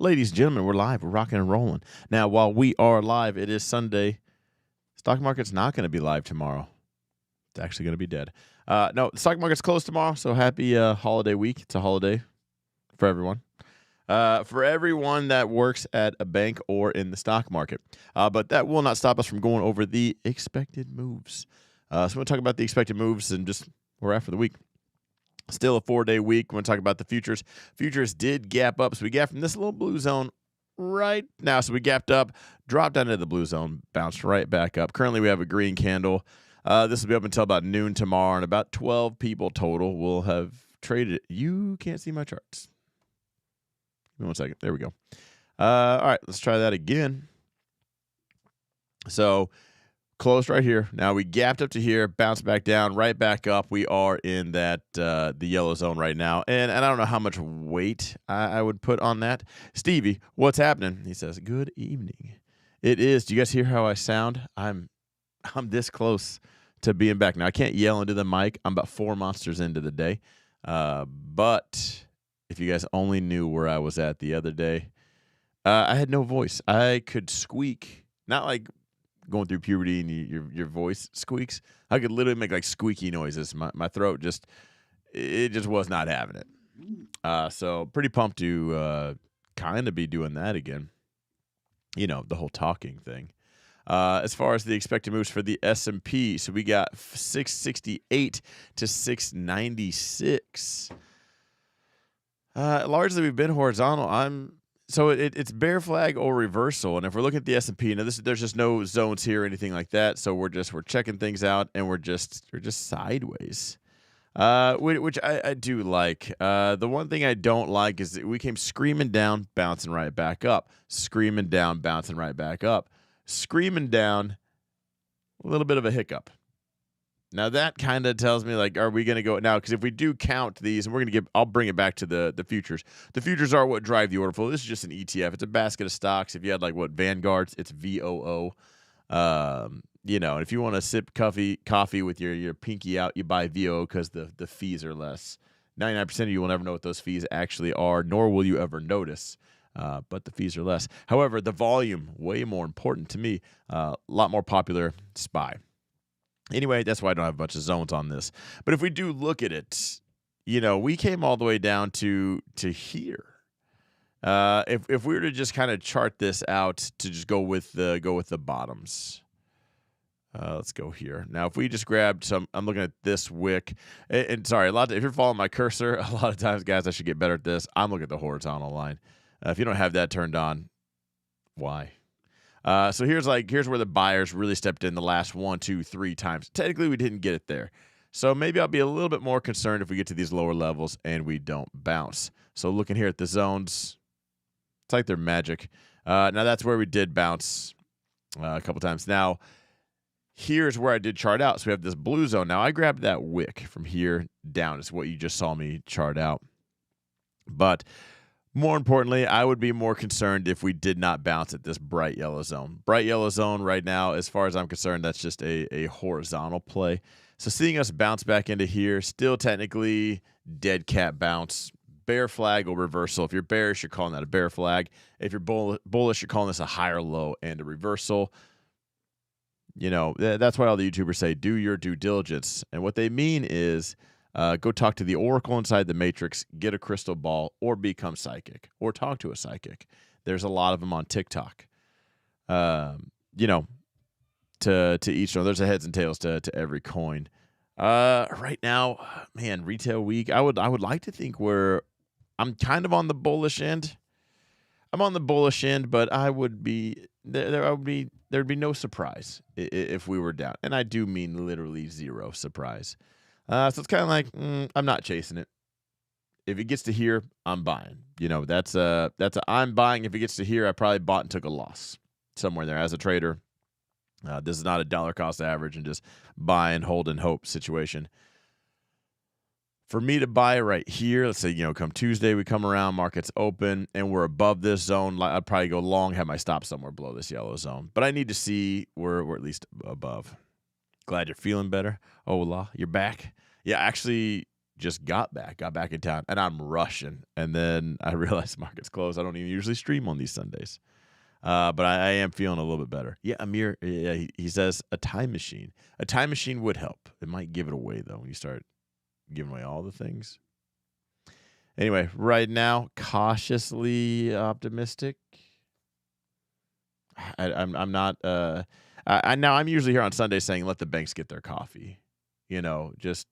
Ladies and gentlemen, we're live. We're rocking and rolling. Now, while we are live, it is Sunday. Stock market's not going to be live tomorrow. It's actually going to be dead. No, the stock market's closed tomorrow, so happy holiday week. It's a holiday for everyone. For everyone that works at a bank or in the stock market. But that will not stop us from going over the expected moves. So we're going to talk about the expected moves and just where we're at for the week. Still a 4-day week. We're going to talk about the futures. Futures did gap up. So we got from this little blue zone right now. So we gapped up, dropped down into the blue zone, bounced right back up. Currently, we have a green candle. This will be up until about noon tomorrow, and about 12 people total will have traded it. You can't see my charts. Give me 1 second. There we go. All right, let's try that again. So closed right here. Now we gapped up to here, bounced back down, right back up. We are in that the yellow zone right now, and I don't know how much weight I would put on that. Stevie, what's happening? He says, "Good evening." It is. Do you guys hear how I sound? I'm this close to being back now. I can't yell into the mic. I'm about 4 monsters into the day, but if you guys only knew where I was at the other day, I had no voice. I could squeak, not like going through puberty and your voice squeaks. I could literally make like squeaky noises. My throat just was not having it. So pretty pumped to kind of be doing that again. You know, the whole talking thing. As far as the expected moves for the S&P, so we got 668 to 696. Largely, we've been horizontal. So it's bear flag or reversal, and if we're looking at the S&P, now there's just no zones here or anything like that. So we're checking things out, and we're just sideways, which I do like. The one thing I don't like is that we came screaming down, bouncing right back up, screaming down, bouncing right back up, screaming down, a little bit of a hiccup. Now that kind of tells me, like, are we going to go now? Because if we do count these, and I'll bring it back to the futures. The futures are what drive the order flow. This is just an ETF. It's a basket of stocks. If you had Vanguards, it's VOO. You know, if you want to sip coffee with your pinky out, you buy VOO because the fees are less. 99% of you will never know what those fees actually are, nor will you ever notice. But the fees are less. However, the volume, way more important to me. A lot more popular, SPY. Anyway, that's why I don't have a bunch of zones on this. But if we do look at it, you know, we came all the way down to here. If we were to just kind of chart this out to just go with the bottoms. Let's go here. Now, if we just grabbed I'm looking at this wick. And sorry, if you're following my cursor, a lot of times, guys, I should get better at this. I'm looking at the horizontal line. If you don't have that turned on, why? So here's where the buyers really stepped in the last 1, 2, 3 times. Technically, we didn't get it there. So maybe I'll be a little bit more concerned if we get to these lower levels and we don't bounce. So looking here at the zones, it's like they're magic. Now that's where we did bounce a couple times. Now, here's where I did chart out. So we have this blue zone. Now I grabbed that wick from here down. Is what you just saw me chart out. But more importantly, I would be more concerned if we did not bounce at this bright yellow zone. Bright yellow zone right now, as far as I'm concerned, that's just a horizontal play. So seeing us bounce back into here, still technically dead cat bounce, bear flag or reversal. If you're bearish, you're calling that a bear flag. If you're bullish, you're calling this a higher low and a reversal. You know, that's why all the YouTubers say, do your due diligence. And what they mean is, go talk to the oracle inside the matrix, get a crystal ball, or become psychic, or talk to a psychic. There's a lot of them on TikTok. You know, to each one. There's a heads and tails to every coin. Right now, man, retail week. I would like to think I'm kind of on the bullish end. I'm on the bullish end, but there'd be no surprise if we were down, and I do mean literally zero surprise. So it's kind of like I'm not chasing it. If it gets to here, I'm buying. You know, that's I'm buying. If it gets to here, I probably bought and took a loss somewhere there as a trader. This is not a dollar cost average and just buy and hold and hope situation. For me to buy right here, let's say, you know, come Tuesday, we come around, market's open, and we're above this zone. I'd probably go long, have my stop somewhere below this yellow zone. But I need to see we're at least above. Glad you're feeling better. Hola, you're back. Yeah, actually, just got back in town, and I'm rushing. And then I realized market's closed. I don't even usually stream on these Sundays. But I am feeling a little bit better. Yeah, Amir, yeah, he says a time machine. A time machine would help. It might give it away, though, when you start giving away all the things. Anyway, right now, cautiously optimistic. I'm not. Now I'm usually here on Sunday saying let the banks get their coffee. Just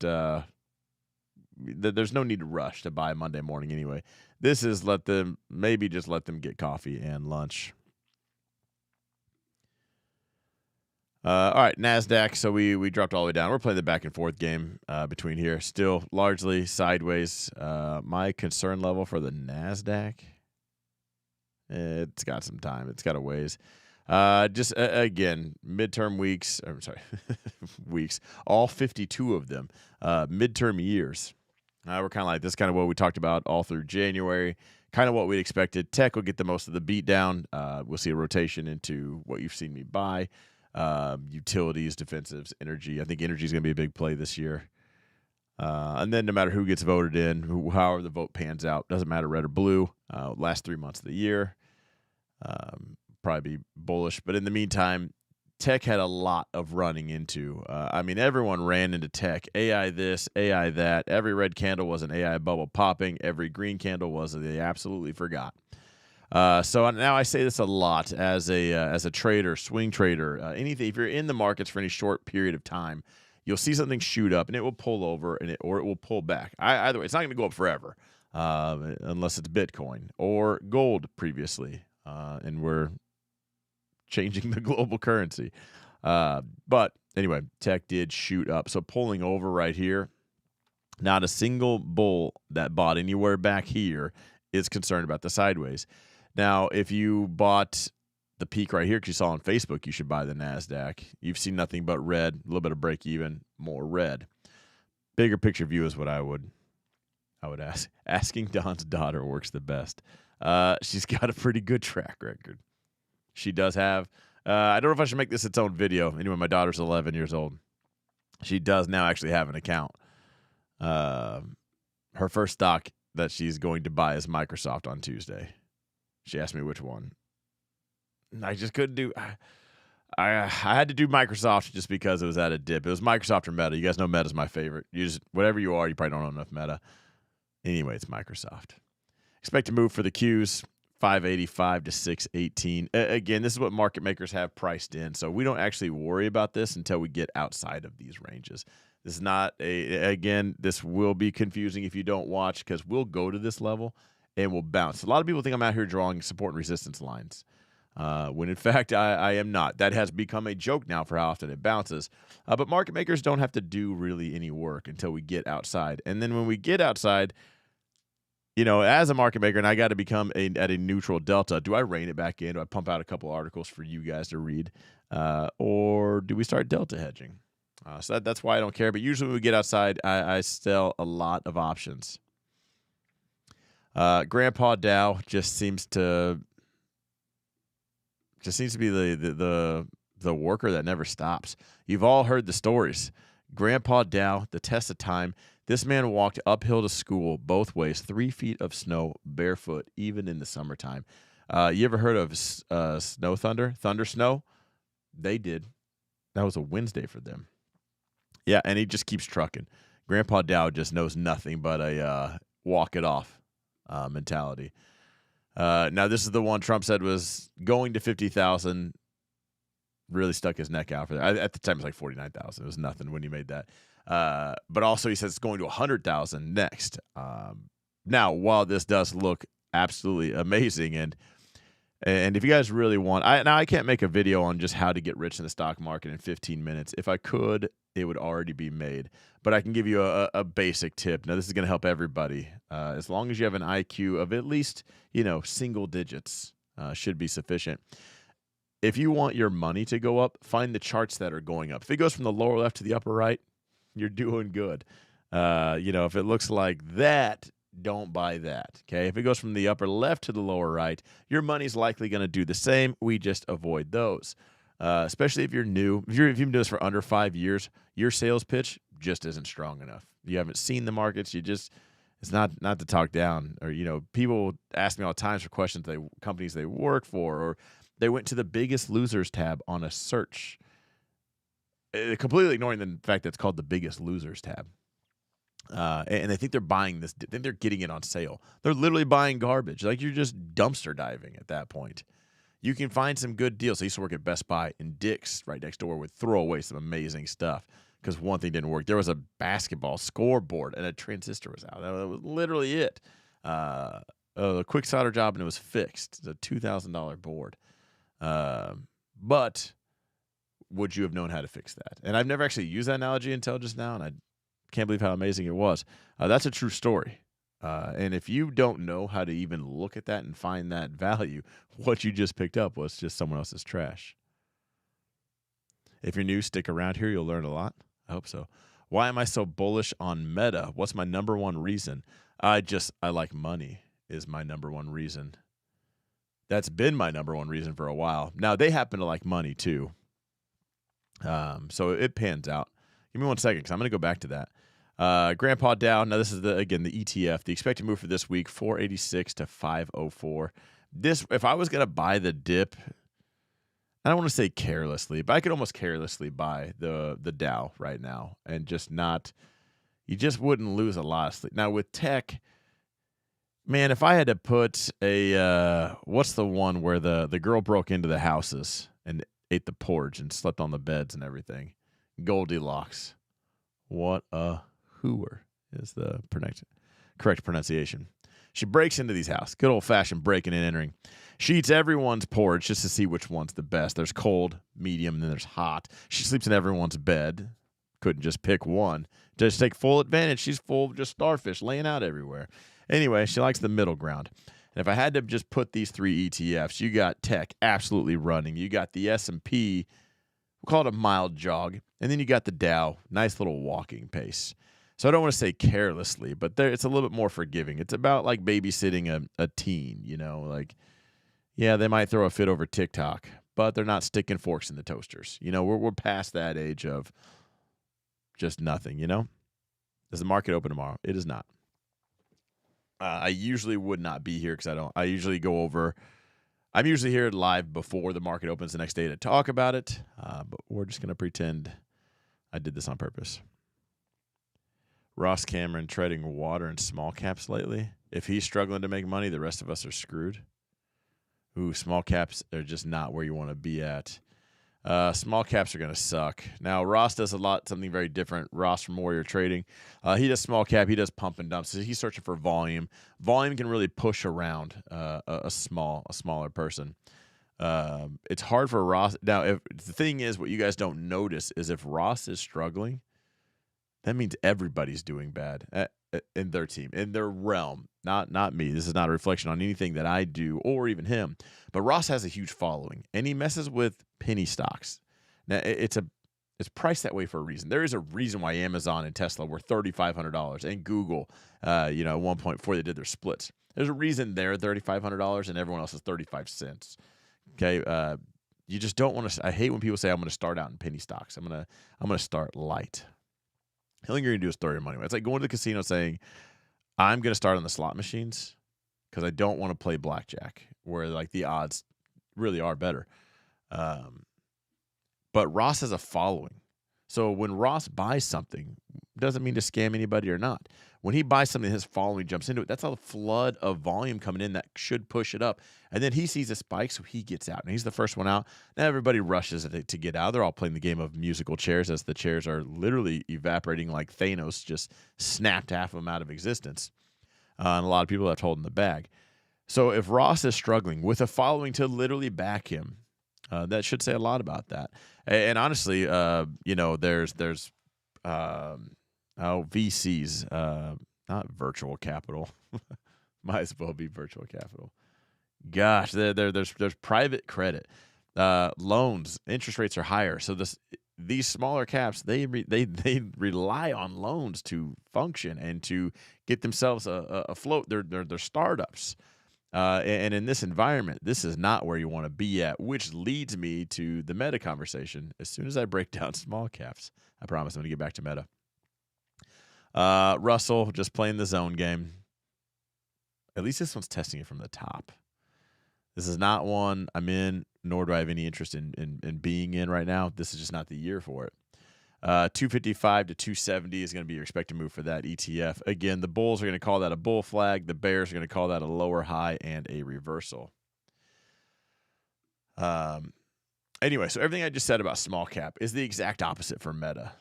there's no need to rush to buy Monday morning anyway. This is let them get coffee and lunch. All right, NASDAQ. So we dropped all the way down. We're playing the back and forth game between here. Still largely sideways. My concern level for the NASDAQ, it's got some time. It's got a ways. Again, midterm weeks. I'm sorry, weeks. All 52 of them. Midterm years. We're kind of like this. Kind of what we talked about all through January. Kind of what we expected. Tech will get the most of the beat down. We'll see a rotation into what you've seen me buy. Utilities, defensives, energy. I think energy is going to be a big play this year. And then no matter who gets voted in, however the vote pans out, doesn't matter red or blue. Last 3 months of the year, probably be bullish. But in the meantime, tech had a lot of running into. Everyone ran into tech. AI this, AI that. Every red candle was an AI bubble popping. Every green candle was they absolutely forgot. So now I say this a lot as a trader, swing trader, anything. If you're in the markets for any short period of time, you'll see something shoot up and it will pull over or it will pull back. Either way, it's not going to go up forever, unless it's Bitcoin or gold previously, and we're changing the global currency. But anyway, tech did shoot up. So pulling over right here, not a single bull that bought anywhere back here is concerned about the sideways. Now, if you bought the peak right here because you saw on Facebook, you should buy the NASDAQ. You've seen nothing but red, a little bit of break even, more red. Bigger picture view is what I would ask. Asking Don's daughter works the best. She's got a pretty good track record. She does have. I don't know if I should make this its own video. Anyway, my daughter's 11 years old. She does now actually have an account. Her first stock that she's going to buy is Microsoft on Tuesday. She asked me which one. I just couldn't do. I had to do Microsoft just because it was at a dip. It was Microsoft or Meta. You guys know Meta's my favorite. You just whatever you are, you probably don't know enough Meta. Anyway, it's Microsoft. Expect to move for the Qs 585 to 618. Again, this is what market makers have priced in, so we don't actually worry about this until we get outside of these ranges. This is not this will be confusing if you don't watch because we'll go to this level and we'll bounce. A lot of people think I'm out here drawing support and resistance lines, when in fact I am not. That has become a joke now for how often it bounces. But market makers don't have to do really any work until we get outside. And then when we get outside, as a market maker, and I got to become at a neutral delta, do I rein it back in? Do I pump out a couple articles for you guys to read? Or do we start delta hedging? So that's why I don't care. But usually when we get outside, I sell a lot of options. Grandpa Dow just seems to be the worker that never stops. You've all heard the stories. Grandpa Dow, the test of time. This man walked uphill to school both ways, 3 feet of snow, barefoot, even in the summertime. You ever heard of snow thunder? Thunder snow? They did. That was a Wednesday for them. Yeah, and he just keeps trucking. Grandpa Dow just knows nothing but a walk it off mentality. Now, this is the one Trump said was going to 50,000. Really stuck his neck out for that. At the time, it was like 49,000. It was nothing when he made that. But also, he says it's going to 100,000 next. Now, while this does look absolutely amazing, and if you guys really want, I can't make a video on just how to get rich in the stock market in 15 minutes. If I could, it would already be made. But I can give you a basic tip. Now, this is going to help everybody. As long as you have an IQ of at least, single digits, should be sufficient. If you want your money to go up, find the charts that are going up. If it goes from the lower left to the upper right, you're doing good. If it looks like that, don't buy that. Okay. If it goes from the upper left to the lower right, your money's likely going to do the same. We just avoid those. especially if you're new. If you've been doing this for under 5 years, your sales pitch just isn't strong enough. You haven't seen the markets. It's not to talk down. Or people ask me all the time for questions. Companies they work for, or they went to the Biggest Losers tab on a search, completely ignoring the fact that it's called the Biggest Losers tab. And they think they're buying this. Then they're getting it on sale. They're literally buying garbage. Like, you're just dumpster diving at that point. You can find some good deals. I used to work at Best Buy, and Dick's right next door would throw away some amazing stuff because one thing didn't work. There was a basketball scoreboard and a transistor was out. That was literally it. A quick solder job, and it was fixed. It's a $2,000 board. But would you have known how to fix that? And I've never actually used that analogy until just now, and I can't believe how amazing it was. That's a true story. And if you don't know how to even look at that and find that value, what you just picked up was just someone else's trash. If you're new, stick around here. You'll learn a lot. I hope so. Why am I so bullish on Meta? What's my number one reason? I like money is my number one reason. That's been my number one reason for a while. Now, they happen to like money too. So it pans out. Give me 1 second because I'm going to go back to that. Grandpa Dow. Now, this is the ETF. The expected move for this week, 486 to 504. If I was going to buy the dip, I don't want to say carelessly, but I could almost carelessly buy the Dow right now and you just wouldn't lose a lot of sleep. Now, with tech, man, if I had to put what's the one where the girl broke into the houses and ate the porridge and slept on the beds and everything? Goldilocks. What a hooer is the correct pronunciation. She breaks into these houses. Good old-fashioned breaking and entering. She eats everyone's porridge just to see which one's the best. There's cold, medium, and then there's hot. She sleeps in everyone's bed. Couldn't just pick one. Just take full advantage. She's full of just starfish laying out everywhere. Anyway, she likes the middle ground. And if I had to just put these three ETFs, you got tech absolutely running. You got the S&P, we'll call it a mild jog. And then you got the Dow, nice little walking pace. So I don't want to say carelessly, but it's a little bit more forgiving. It's about like babysitting a teen, yeah, they might throw a fit over TikTok, but they're not sticking forks in the toasters. We're past that age of just nothing, Does the market open tomorrow? It is not. I usually would not be here because I'm usually here live before the market opens the next day to talk about it, but we're just going to pretend I did this on purpose. Ross Cameron treading water in small caps lately. If he's struggling to make money, the rest of us are screwed. Ooh, small caps are just not where you want to be at. Small caps are going to suck. Now, Ross does something very different. Ross from Warrior Trading. He does small cap. He does pump and dump. So he's searching for volume. Volume can really push around a smaller person. It's hard for Ross. Now, if the thing is, what you guys don't notice is if Ross is struggling, that means everybody's doing bad in their team, in their realm. Not me. This is not a reflection on anything that I do or even him. But Ross has a huge following, and he messes with penny stocks. Now, it's priced that way for a reason. There is a reason why Amazon and Tesla were $3,500, and Google, at one point before they did their splits. There's a reason they're $3,500 and everyone else is 35 cents. Okay, you just don't want to. I hate when people say I'm going to start out in penny stocks. I'm gonna start light. The only thing you're going to do is throw your money away. It's like going to the casino saying, I'm going to start on the slot machines because I don't want to play blackjack, where like the odds really are better. But Ross has a following. So when Ross buys something, doesn't mean to scam anybody or not. When he buys something, his following jumps into it. That's a flood of volume coming in that should push it up. And then he sees a spike, so he gets out. And he's the first one out. Now everybody rushes to get out. They're all playing the game of musical chairs as the chairs are literally evaporating like Thanos just snapped half of them out of existence. And a lot of people left holding the bag. So if Ross is struggling with a following to literally back him, that should say a lot about that. And honestly, there's VCs, not virtual capital. Might as well be virtual capital. Gosh, there's private credit, loans. Interest rates are higher, so these smaller caps they rely on loans to function and to get themselves afloat. They're startups. And in this environment, this is not where you want to be at, which leads me to the meta conversation. As soon as I break down small caps, I promise I'm going to get back to meta. Russell just playing the zone game. At least this one's testing it from the top. This is not one I'm in, nor do I have any interest in being in right now. This is just not the year for it. 255 to 270 is going to be your expected move for that ETF. Again, the bulls are going to call that a bull flag. The bears are going to call that a lower high and a reversal. Anyway, so everything I just said about small cap is the exact opposite for Meta.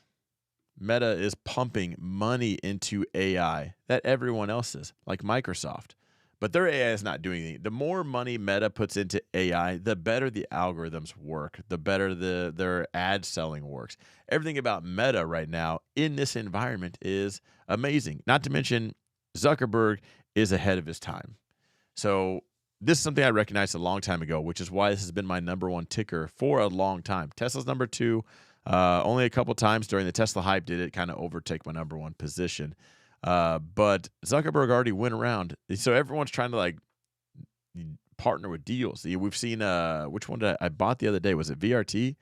Meta is pumping money into AI that everyone else is, like Microsoft. But their AI is not doing anything. The more money Meta puts into AI, the better the algorithms work, the better their ad selling works. Everything about Meta right now in this environment is amazing. Not to mention, Zuckerberg is ahead of his time. So this is something I recognized a long time ago, which is why this has been my number one ticker for a long time. Tesla's number two. Only a couple times during the Tesla hype did it kind of overtake my number one position. But Zuckerberg already went around. So everyone's trying to like partner with deals. We've seen, which one did I bought the other day? Was it VRT?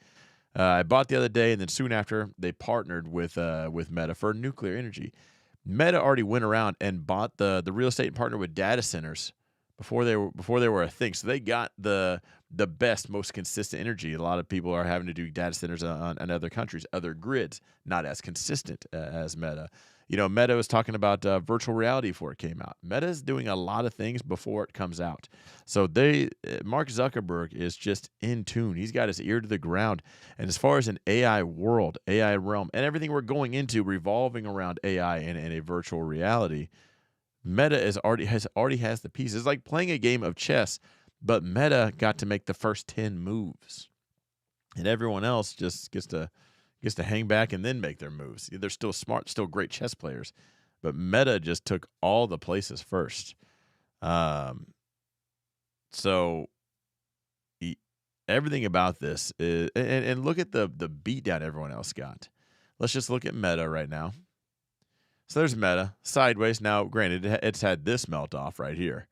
I bought the other day, and then soon after they partnered with Meta for nuclear energy. Meta already went around and bought the real estate and partnered with data centers before they were a thing. So they got the best, most consistent energy. A lot of people are having to do data centers on other countries, other grids, not as consistent as Meta. You know, Meta was talking about virtual reality before it came out. Meta is doing a lot of things before it comes out. So Mark Zuckerberg is just in tune. He's got his ear to the ground. And as far as an AI world, AI realm, and everything we're going into revolving around AI and a virtual reality, Meta already has the pieces. It's like playing a game of chess, but Meta got to make the first 10 moves, and everyone else just gets to hang back and then make their moves. They're still smart, still great chess players, but Meta just took all the places first. So everything about this is, and look at the beat down everyone else got. Let's just look at Meta right now. So there's Meta, sideways. Now, granted, it's had this melt off right here.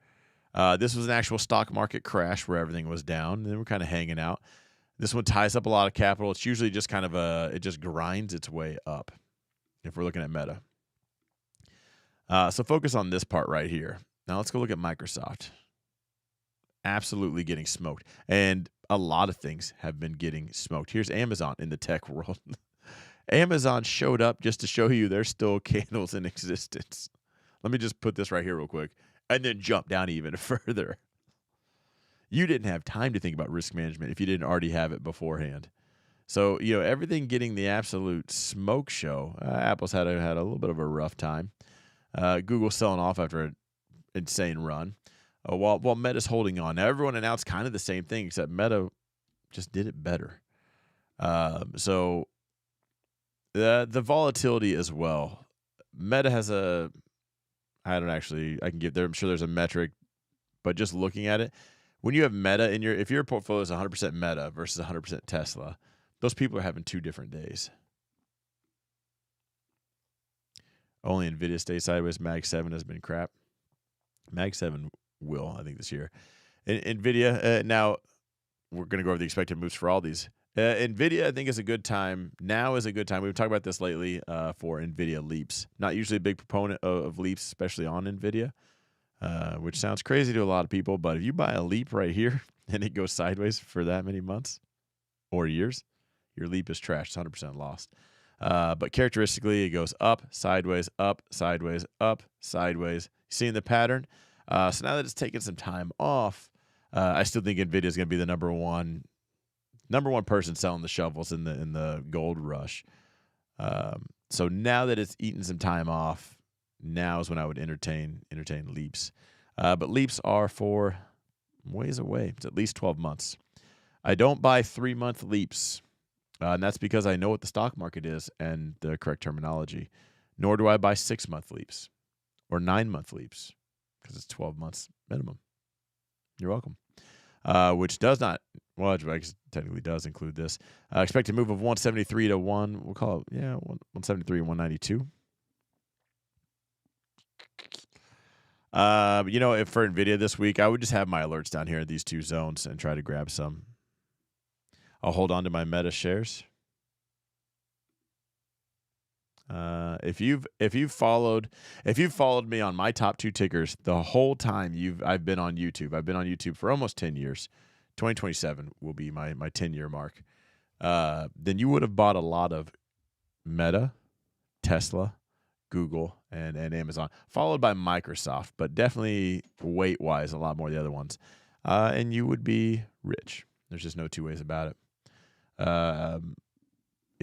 This was an actual stock market crash where everything was down, and then we're kind of hanging out. This one ties up a lot of capital. It's usually just kind of it just grinds its way up if we're looking at Meta. So focus on this part right here. Now let's go look at Microsoft. Absolutely getting smoked. And a lot of things have been getting smoked. Here's Amazon in the tech world. Amazon showed up just to show you there's still candles in existence. Let me just put this right here real quick and then jump down even further. You didn't have time to think about risk management if you didn't already have it beforehand. So, you know, everything getting the absolute smoke show. Apple's had a little bit of a rough time. Google's selling off after an insane run. While Meta's holding on. Now, everyone announced kind of the same thing, except Meta just did it better. So the volatility as well. Meta has I can give there. I'm sure there's a metric, but just looking at it, when you have Meta if your portfolio is 100% Meta versus 100% Tesla, those people are having 2 different days. Only Nvidia stays sideways. Mag 7 has been crap. Mag 7 will, I think, this year. Nvidia, now we're going to go over the expected moves for all these. Nvidia, I think, is a good time. Now is a good time. We've talked about this lately for Nvidia leaps. Not usually a big proponent of leaps, especially on Nvidia, which sounds crazy to a lot of people. But if you buy a leap right here and it goes sideways for that many months or years, your leap is trashed. It's 100% lost. But characteristically, it goes up, sideways, up, sideways, up, sideways. You seeing the pattern? So now that it's taken some time off, I still think Nvidia is going to be the number one person selling the shovels in the gold rush. So now that it's eaten some time off, now is when I would entertain leaps. But leaps are for ways away. It's at least 12 months. I don't buy 3-month leaps, and that's because I know what the stock market is and the correct terminology. Nor do I buy 6-month leaps or 9-month leaps because it's 12 months minimum. You're welcome. Which does not, well, I guess technically does include this. Expected move of 173 to 173 and 192. If for Nvidia this week, I would just have my alerts down here in these two zones and try to grab some. I'll hold on to my Meta shares. If you've followed me on my top two tickers the whole time I've been on YouTube, I've been on YouTube for almost 10 years. 2027 will be my 10-year mark. Then you would have bought a lot of Meta, Tesla, Google, and Amazon, followed by Microsoft, but definitely weight-wise, a lot more of the other ones. And you would be rich. There's just no two ways about it.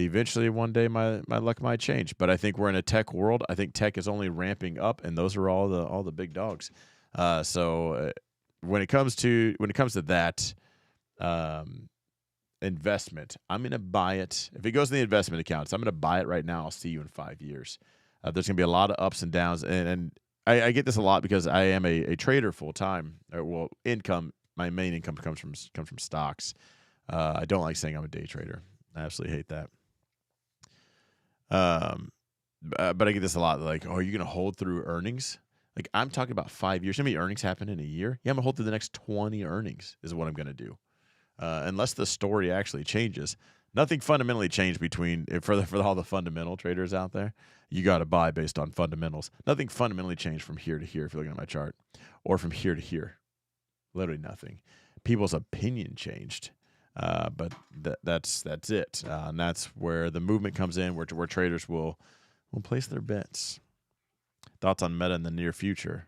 Eventually, one day, my luck might change. But I think we're in a tech world. I think tech is only ramping up, and those are all the big dogs. So when it comes to that investment, I'm going to buy it. If it goes in the investment accounts, I'm going to buy it right now. I'll see you in 5 years. There's going to be a lot of ups and downs, and I get this a lot because I am a trader full time. Income. My main income comes from stocks. I don't like saying I'm a day trader. I absolutely hate that. But I get this a lot. Like, oh, are you going to hold through earnings? Like, I'm talking about 5 years. How many earnings happen in a year? Yeah, I'm going to hold through the next 20 earnings is what I'm going to do. Unless the story actually changes. Nothing fundamentally changed for all the fundamental traders out there. You got to buy based on fundamentals. Nothing fundamentally changed from here to here if you're looking at my chart, or from here to here. Literally nothing. People's opinion changed. But that's it. And that's where the movement comes in, where traders will place their bets. Thoughts on Meta in the near future?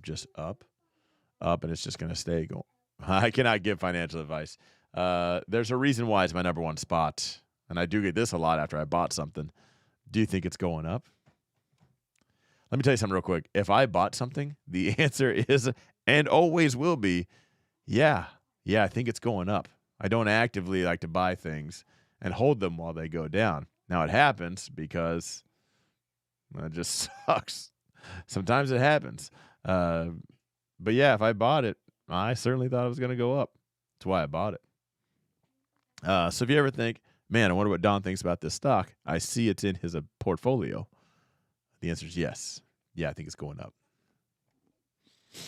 Just up, and it's just going to stay going. I cannot give financial advice. There's a reason why it's my number one spot, and I do get this a lot after I bought something. Do you think it's going up? Let me tell you something real quick. If I bought something, the answer is, and always will be, yeah, I think it's going up. I don't actively like to buy things and hold them while they go down. Now, it happens because it just sucks. Sometimes it happens. But yeah, if I bought it, I certainly thought it was going to go up. That's why I bought it. So if you ever think, man, I wonder what Don thinks about this stock, I see it's in his portfolio. The answer is yes. Yeah, I think it's going up. Do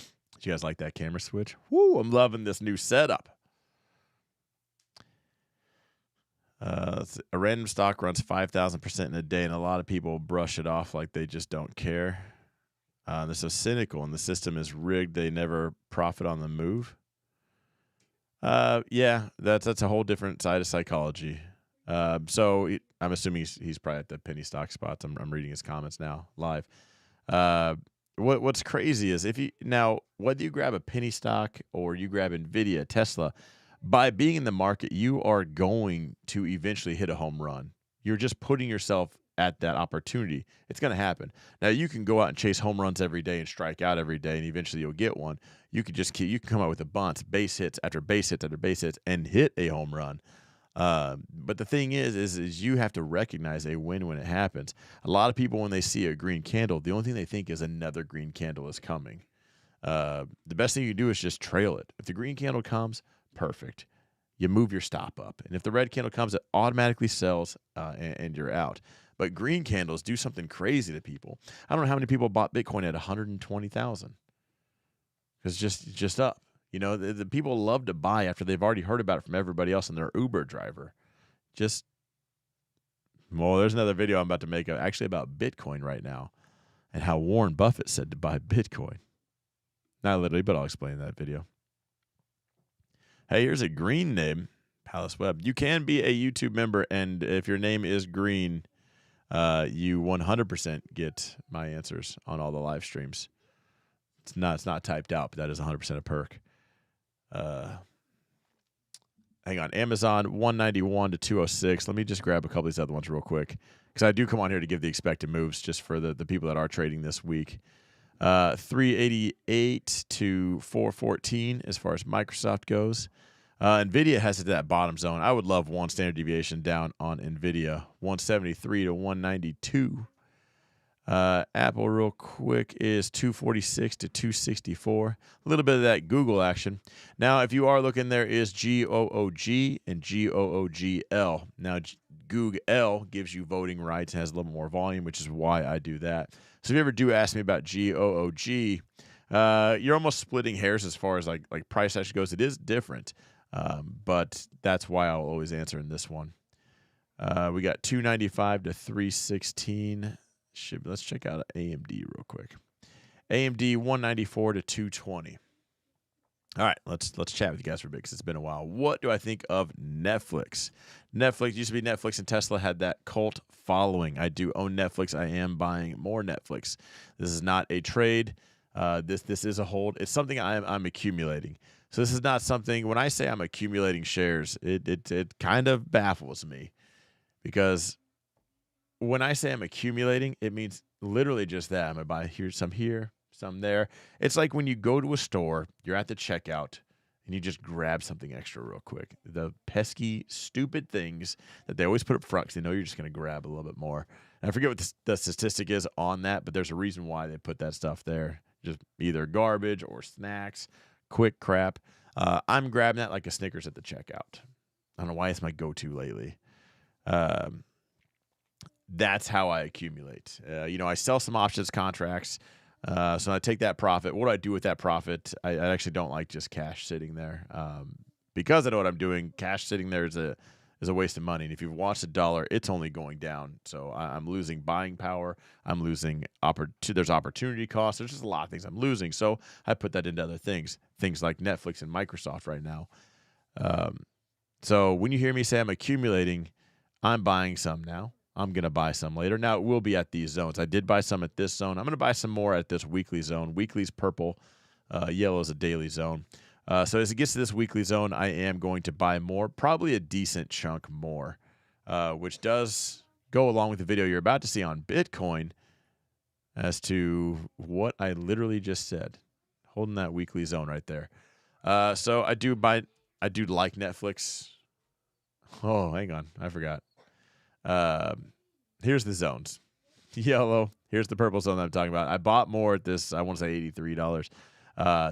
you guys like that camera switch? Woo, I'm loving this new setup. A random stock runs 5,000% in a day, and a lot of people brush it off like they just don't care. They're so cynical, and the system is rigged. They never profit on the move. Yeah, that's a whole different side of psychology. So I'm assuming he's probably at the penny stock spots. I'm reading his comments now live. What's crazy is whether you grab a penny stock or you grab Nvidia, Tesla, by being in the market, you are going to eventually hit a home run. You're just putting yourself at that opportunity. It's going to happen. Now, you can go out and chase home runs every day and strike out every day, and eventually you'll get one. You can come out with a bunch, base hits after base hits after base hits, and hit a home run. But the thing is you have to recognize a win when it happens. A lot of people, when they see a green candle, the only thing they think is another green candle is coming. The best thing you do is just trail it. If the green candle comes, perfect. You move your stop up. And if the red candle comes, it automatically sells, and you're out. But green candles do something crazy to people. I don't know how many people bought Bitcoin at 120,000. Because just up. You know, the people love to buy after they've already heard about it from everybody else and their Uber driver. There's another video I'm about to make actually about Bitcoin right now and how Warren Buffett said to buy Bitcoin. Not literally, but I'll explain in that video. Hey, here's a green name, Palace Web. You can be a YouTube member, and if your name is green, you 100% get my answers on all the live streams. It's not typed out, but that is 100% a perk. Hang on. Amazon 191 to 206. Let me just grab a couple of these other ones real quick, because I do come on here to give the expected moves just for the people that are trading this week. 388 to 414 as far as Microsoft goes. Nvidia has it to that bottom zone. I would love one standard deviation down on Nvidia. 173 to 192. Apple real quick is 246 to 264. A little bit of that Google action. Now, if you are looking, there is GOOG and GOOGL. Now, Google gives you voting rights and has a little more volume, which is why I do that. So if you ever do ask me about GOOG, You're almost splitting hairs as far as like price actually goes. It is different, but that's why I'll always answer in this one. We got 295 to 316. Let's check out AMD real quick. AMD 194 to 220. All right, let's chat with you guys for a bit because it's been a while. What do I think of Netflix? Netflix used to be Netflix, and Tesla had that cult following. I do own Netflix. I am buying more Netflix. This is not a trade. This is a hold. It's something I'm accumulating. So this is not something. When I say I'm accumulating shares, it kind of baffles me because when I say I'm accumulating, it means literally just that. I'm gonna buy here, some there. It's like when you go to a store, you're at the checkout, and you just grab something extra real quick. The pesky, stupid things that they always put up front because they know you're just going to grab a little bit more. And I forget what the statistic is on that, but there's a reason why they put that stuff there. Just either garbage or snacks, quick crap. I'm grabbing that like a Snickers at the checkout. I don't know why it's my go-to lately. That's how I accumulate. I sell some options contracts. So I take that profit. What do I do with that profit? I actually don't like just cash sitting there. Because I know what I'm doing, cash sitting there is a waste of money. And if you've watched the dollar, it's only going down. So I'm losing buying power. I'm losing there's opportunity costs. There's just a lot of things I'm losing. So I put that into other things like Netflix and Microsoft right now. So when you hear me say I'm accumulating, I'm buying some now. I'm going to buy some later. Now, it will be at these zones. I did buy some at this zone. I'm going to buy some more at this weekly zone. Weekly's purple. Yellow is a daily zone. So as it gets to this weekly zone, I am going to buy more, probably a decent chunk more, which does go along with the video you're about to see on Bitcoin as to what I literally just said, holding that weekly zone right there. So I do like Netflix. Oh, hang on. I forgot. Here's the zones. Yellow. Here's the purple zone that I'm talking about. I bought more at this. I want to say $83.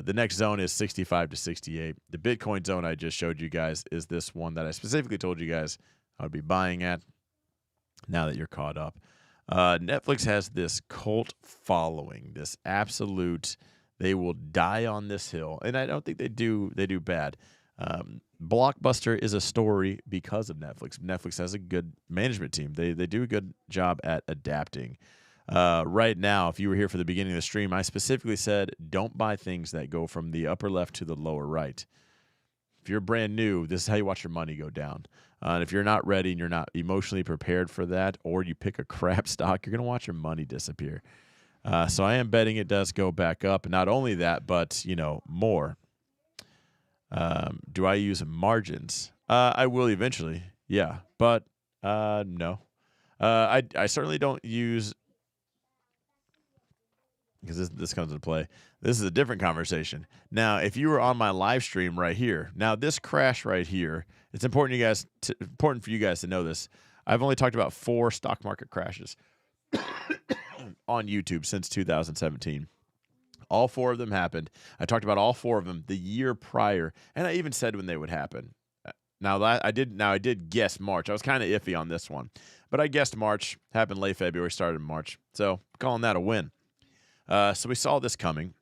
The next zone is 65 to 68. The Bitcoin zone I just showed you guys is this one that I specifically told you guys I would be buying at. Now that you're caught up, Netflix has this cult following. This absolute. They will die on this hill, and I don't think they do. They do bad. Blockbuster is a story because of Netflix. Netflix has a good management team. They do a good job at adapting. Right now, if you were here for the beginning of the stream, I specifically said don't buy things that go from the upper left to the lower right. If you're brand new, this is how you watch your money go down. And if you're not ready and you're not emotionally prepared for that, or you pick a crap stock, you're going to watch your money disappear. So I am betting it does go back up. And not only that, but, more. Do I use margins? I will eventually. Yeah. But no. I certainly don't use, because this comes into play. This is a different conversation. Now, if you were on my live stream right here, now this crash right here, it's important for you guys to know this. I've only talked about 4 stock market crashes on YouTube since 2017. All 4 of them happened. I talked about all 4 of them the year prior, and I even said when they would happen. Now I did guess March. I was kind of iffy on this one, but I guessed March. Happened late February, started in March. So calling that a win. So we saw this coming.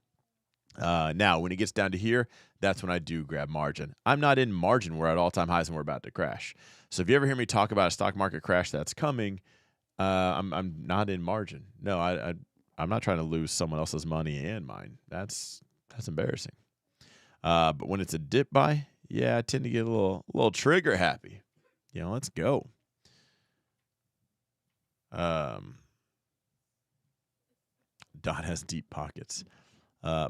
Now when it gets down to here, that's when I do grab margin. I'm not in margin. We're at all-time highs and we're about to crash. So if you ever hear me talk about a stock market crash that's coming, I'm not in margin. No, I'm not trying to lose someone else's money and mine. That's embarrassing. But when it's a dip buy, yeah, I tend to get a little trigger happy. Let's go. Dot has deep pockets.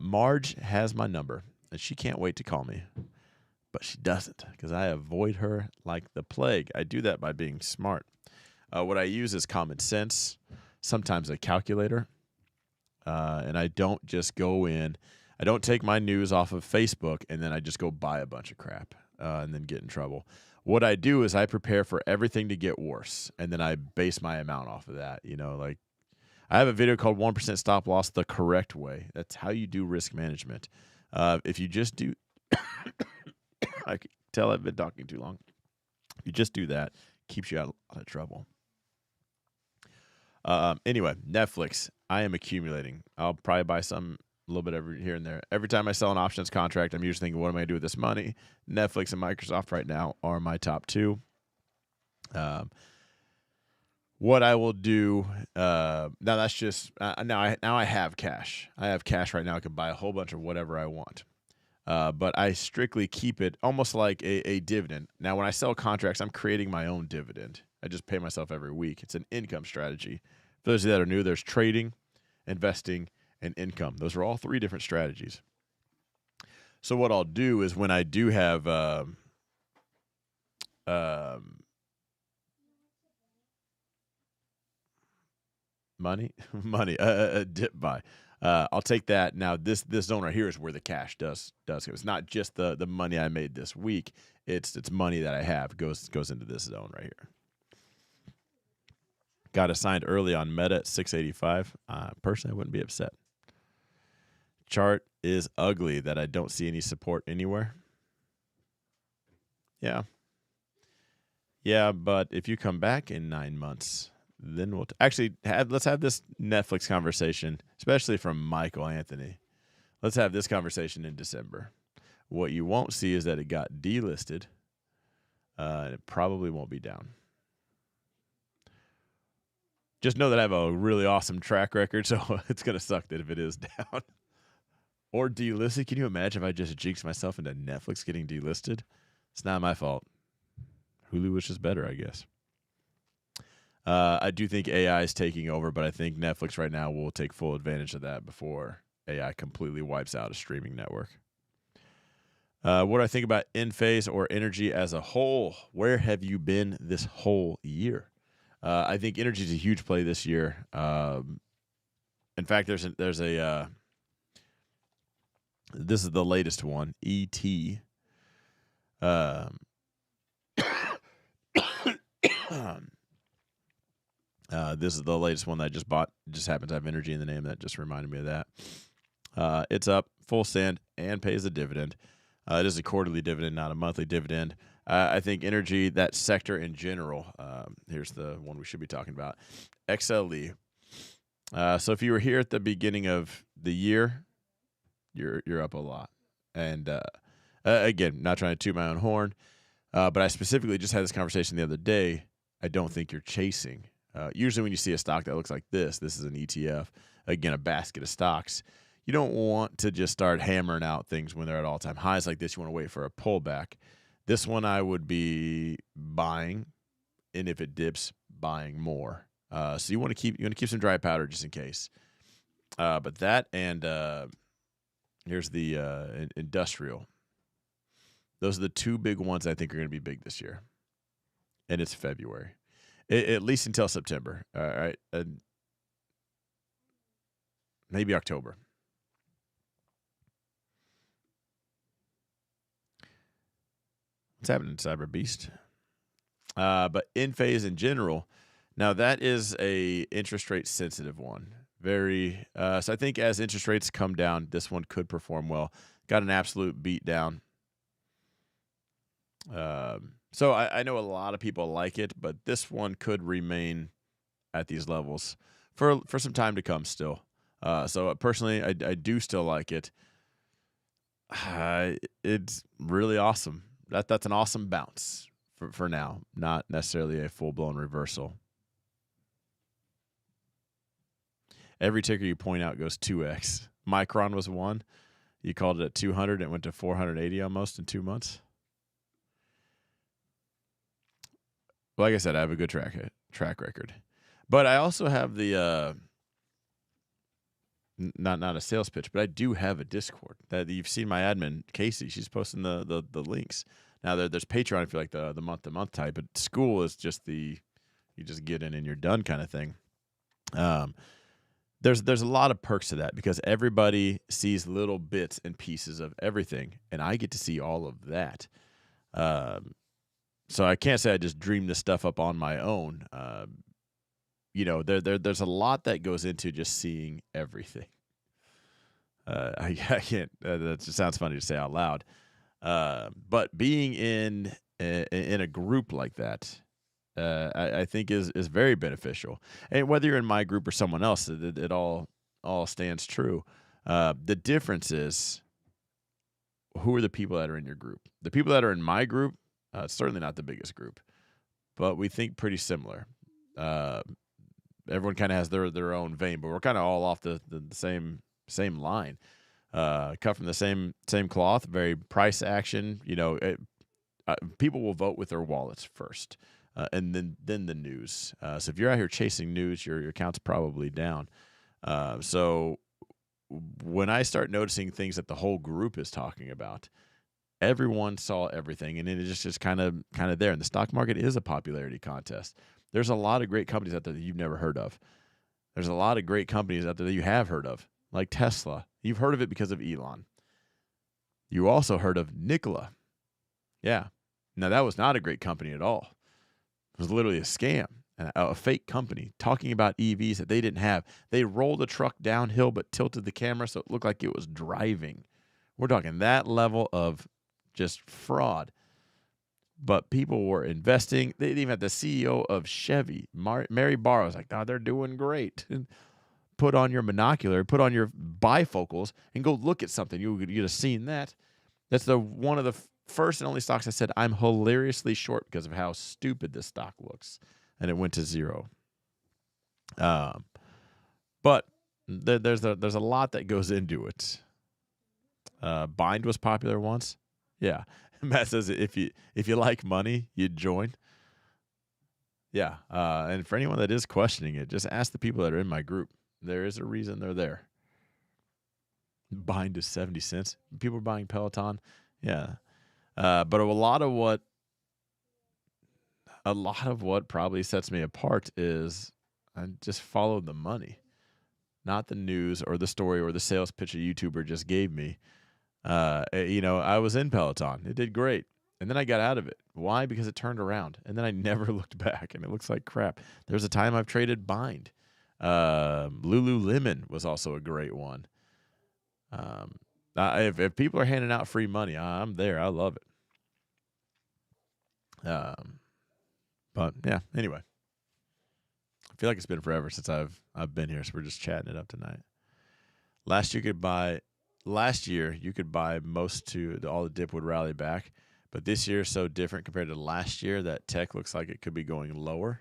Marge has my number, and she can't wait to call me. But she doesn't, because I avoid her like the plague. I do that by being smart. What I use is common sense, sometimes a calculator. And I don't just go in. I don't take my news off of Facebook and then I just go buy a bunch of crap and then get in trouble. What I do is I prepare for everything to get worse, and then I base my amount off of that. Like I have a video called 1% Stop Loss the Correct Way. That's how you do risk management. If you just do, I can tell I've been talking too long. If you just do that, keeps you out of trouble. Anyway, Netflix. I am accumulating. I'll probably buy some a little bit every here and there. Every time I sell an options contract, I'm usually thinking, what am I going to do with this money? Netflix and Microsoft right now are my top two. What I will do now, that's just now I have cash. I have cash right now. I can buy a whole bunch of whatever I want. But I strictly keep it almost like a dividend. Now, when I sell contracts, I'm creating my own dividend. I just pay myself every week. It's an income strategy. For those of you that are new, there's trading, investing, and income. Those are all three different strategies. So what I'll do is when I do have money, a dip buy. I'll take that. Now, this zone right here is where the cash does go. It's not just the money I made this week. It's money that I have goes into this zone right here. Got assigned early on Meta at 685. Personally, I wouldn't be upset. Chart is ugly that I don't see any support anywhere. Yeah. Yeah, but if you come back in 9 months, then we'll let's have this Netflix conversation, especially from Michael Anthony. Let's have this conversation in December. What you won't see is that it got delisted, and it probably won't be down. Just know that I have a really awesome track record, so it's going to suck that if it is down. Or delisted. Can you imagine if I just jinxed myself into Netflix getting delisted? It's not my fault. Hulu was just better, I guess. I do think AI is taking over, but I think Netflix right now will take full advantage of that before AI completely wipes out a streaming network. What do I think about Enphase or energy as a whole? Where have you been this whole year? I think energy is a huge play this year. In fact, there's a this is the latest one, ET. This is the latest one that I just bought. It just happens to have energy in the name. That just reminded me of that. It's up, full send, and pays a dividend. It is a quarterly dividend, not a monthly dividend. I think energy, that sector in general, here's the one we should be talking about, XLE. So if you were here at the beginning of the year, you're up a lot. And again, not trying to toot my own horn, but I specifically just had this conversation the other day. I don't think you're chasing. Usually when you see a stock that looks like this is an ETF, again, a basket of stocks. You don't want to just start hammering out things when they're at all-time highs like this. You want to wait for a pullback. This one I would be buying, and if it dips, buying more. So you want to keep some dry powder just in case. But that and here's the industrial. Those are the two big ones I think are going to be big this year, and it's February, at least until September. All right, maybe October. What's happening, Cyber Beast? But Enphase in general, now that is a interest rate sensitive one. Very so I think as interest rates come down, this one could perform well. Got an absolute beat down. So I know a lot of people like it, but this one could remain at these levels for some time to come still. So personally, I do still like it. It's really awesome. That's an awesome bounce for now, not necessarily a full-blown reversal. Every ticker you point out goes 2x. Micron was one. You called it at 200. It went to 480 almost in 2 months. Like I said, I have a good track record. But I also have the not a sales pitch, but I do have a Discord that you've seen my admin, Casey. She's posting the links. Now there's Patreon if you like the month-to-month type, but school is just you just get in and you're done kind of thing. There's a lot of perks to that because everybody sees little bits and pieces of everything, and I get to see all of that. So I can't say I just dreamed this stuff up on my own. There's a lot that goes into just seeing everything. I can't. That just sounds funny to say out loud. But being in a group like that, I think is very beneficial. And whether you're in my group or someone else, it all stands true. The difference is who are the people that are in your group. The people that are in my group, certainly not the biggest group, but we think pretty similar. Everyone kind of has their own vein, but we're kind of all off the same line. Cut from the same cloth. Very price action. People will vote with their wallets first, and then the news. So if you're out here chasing news, your account's probably down. So when I start noticing things that the whole group is talking about, everyone saw everything, and it is just kind of there. And the stock market is a popularity contest. There's a lot of great companies out there that you've never heard of. There's a lot of great companies out there that you have heard of, like Tesla. You've heard of it because of Elon. You also heard of Nikola. Yeah. Now, that was not a great company at all. It was literally a scam, a fake company talking about EVs that they didn't have. They rolled a truck downhill but tilted the camera so it looked like it was driving. We're talking that level of just fraud. But people were investing. They even had the CEO of Chevy, Mary Barra, was like, "God, they're doing great." And put on your monocular, put on your bifocals, and go look at something. You'd have seen that. That's one of the first and only stocks I said I'm hilariously short because of how stupid this stock looks, and it went to zero. But there's a lot that goes into it. Bind was popular once. Yeah. Matt says if you like money, you'd join. Yeah. And for anyone that is questioning it, just ask the people that are in my group. There is a reason they're there. Bind is 70 cents. People are buying Peloton. Yeah. But a lot of what probably sets me apart is I just follow the money, not the news or the story or the sales pitch a YouTuber just gave me. I was in Peloton. It did great. And then I got out of it. Why? Because it turned around. And then I never looked back, and it looks like crap. There's a time I've traded Bind. Lululemon was also a great one. If people are handing out free money, I'm there. I love it. But yeah, anyway. I feel like it's been forever since I've been here, so we're just chatting it up tonight. Last year you could buy all the dip would rally back, but this year is so different compared to last year that tech looks like it could be going lower.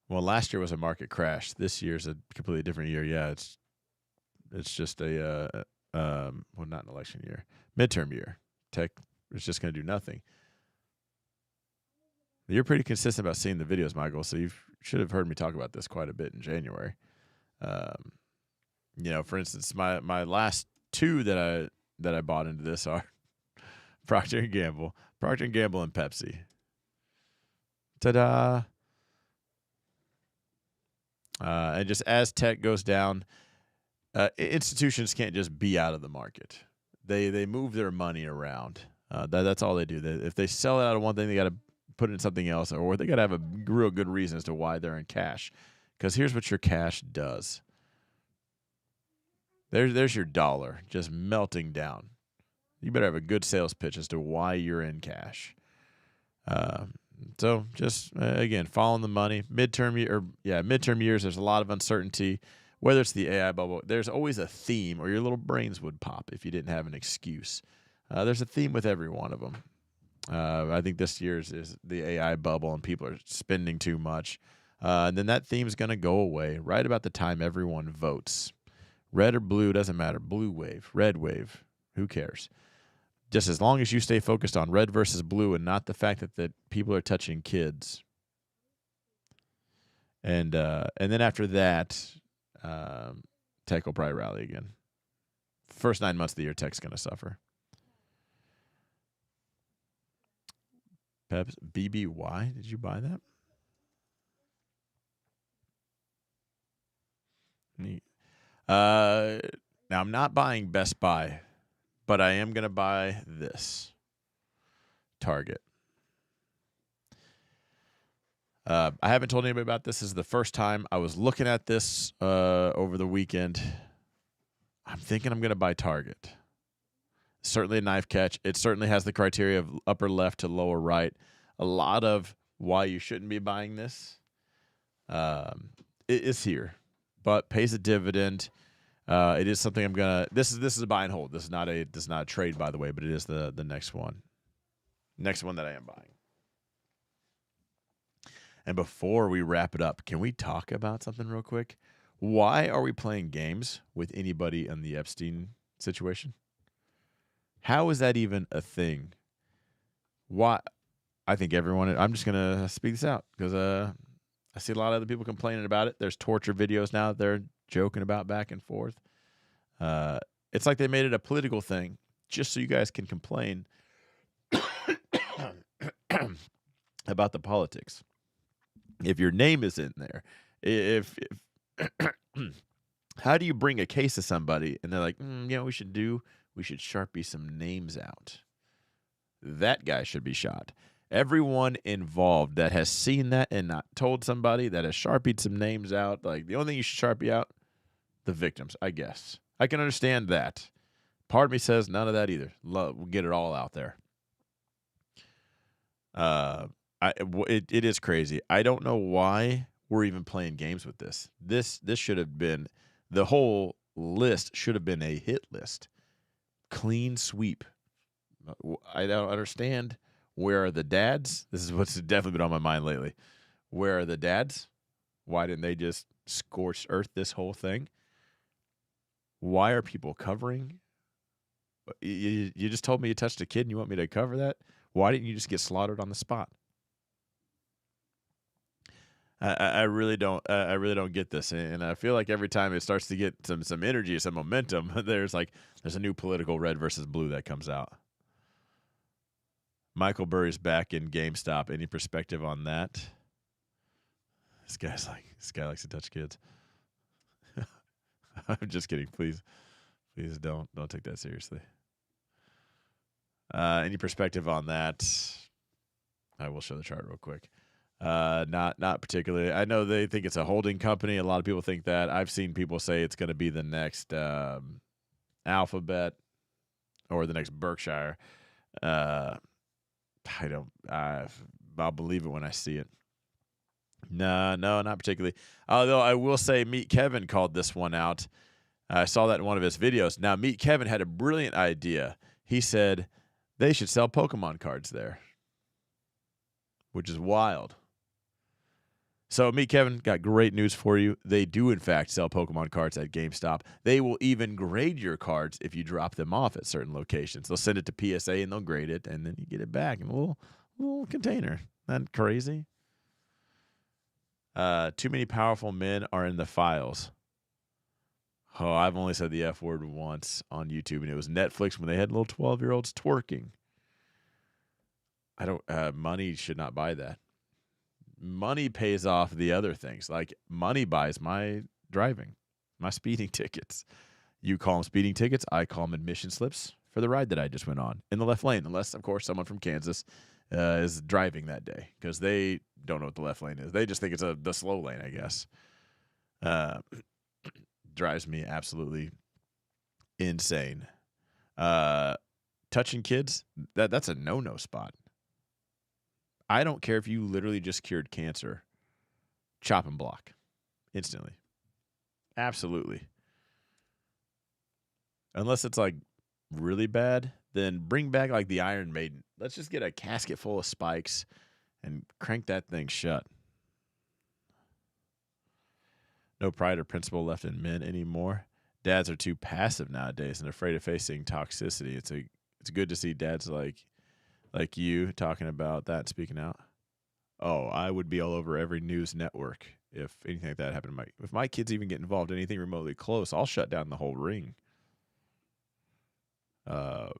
Well, last year was a market crash. This year's a completely different year. Yeah, it's just not an election year, midterm year. Tech is just going to do nothing. You're pretty consistent about seeing the videos, Michael, so you should have heard me talk about this quite a bit in January. For instance, my last two that I bought into this are Procter & Gamble, and Pepsi. Ta-da! And just as tech goes down, institutions can't just be out of the market. They move their money around. That's all they do. If they sell it out of one thing, they got to put it in something else, or they got to have a real good reason as to why they're in cash. Because here's what your cash does. There's your dollar just melting down. You better have a good sales pitch as to why you're in cash. So just again, following the money. Midterm years. There's a lot of uncertainty. Whether it's the AI bubble, there's always a theme, or your little brains would pop if you didn't have an excuse. There's a theme with every one of them. I think this year's is the AI bubble, and people are spending too much. And then that theme is going to go away right about the time everyone votes. Red or blue, doesn't matter. Blue wave, red wave, who cares? Just as long as you stay focused on red versus blue and not the fact that people are touching kids. And then after that, tech will probably rally again. First 9 months of the year, tech's going to suffer. Peps, BBY, did you buy that? Neat. Now, I'm not buying Best Buy, but I am going to buy this. Target. I haven't told anybody about this. This is the first time I was looking at this over the weekend. I'm thinking I'm going to buy Target. Certainly a knife catch. It certainly has the criteria of upper left to lower right. A lot of why you shouldn't be buying this is here, but pays a dividend. It is something I'm gonna. This is a buy and hold. This is not a trade, by the way, but it is the next one. Next one that I am buying. And before we wrap it up, can we talk about something real quick? Why are we playing games with anybody in the Epstein situation? How is that even a thing? Why? I think everyone. I'm just gonna speak this out because I see a lot of other people complaining about it. There's torture videos now that they're joking about back and forth. It's like they made it a political thing just so you guys can complain about the politics. If your name is in there, if how do you bring a case to somebody and they're like, we should Sharpie some names out. That guy should be shot. Everyone involved that has seen that and not told somebody, that has Sharpied some names out, like the only thing you should Sharpie out, the victims, I guess. I can understand that. Part of me says none of that either. We'll get it all out there. It is crazy. I don't know why we're even playing games with this. This should have been, the whole list should have been a hit list. Clean sweep. I don't understand. Where are the dads? This is what's definitely been on my mind lately. Where are the dads? Why didn't they just scorch earth this whole thing? Why are people covering? You just told me you touched a kid and you want me to cover that? Why didn't you just get slaughtered on the spot? I really don't. I really don't get this, and I feel like every time it starts to get some energy, some momentum, there's a new political red versus blue that comes out. Michael Burry's back in GameStop. Any perspective on that? This guy likes to touch kids. I'm just kidding. Please don't take that seriously. Any perspective on that? I will show the chart real quick. Not particularly. I know they think it's a holding company. A lot of people think that. I've seen people say it's going to be the next Alphabet or the next Berkshire. I'll believe it when I see it. No, not particularly. Although I will say Meet Kevin called this one out. I saw that in one of his videos. Now, Meet Kevin had a brilliant idea. He said they should sell Pokemon cards there, which is wild. So, Meet Kevin, got great news for you. They do, in fact, sell Pokemon cards at GameStop. They will even grade your cards if you drop them off at certain locations. They'll send it to PSA and they'll grade it, and then you get it back in a little container. Isn't that crazy? Too many powerful men are in the files. Oh, I've only said the F word once on YouTube, and it was Netflix when they had little 12-year-olds twerking. Money should not buy that. Money pays off the other things. Like, money buys my driving, my speeding tickets. You call them speeding tickets. I call them admission slips for the ride that I just went on in the left lane. Unless, of course, someone from Kansas is driving that day because they don't know what the left lane is. They just think it's the slow lane, I guess. Drives me absolutely insane. Touching kids, that's a no-no spot. I don't care if you literally just cured cancer. Chop and block. Instantly. Absolutely. Unless it's like really bad, then bring back like the Iron Maiden. Let's just get a casket full of spikes and crank that thing shut. No pride or principle left in men anymore. Dads are too passive nowadays and afraid of facing toxicity. It's good to see dads like you talking about that and speaking out. Oh, I would be all over every news network if anything like that happened. If my kids even get involved in anything remotely close, I'll shut down the whole ring.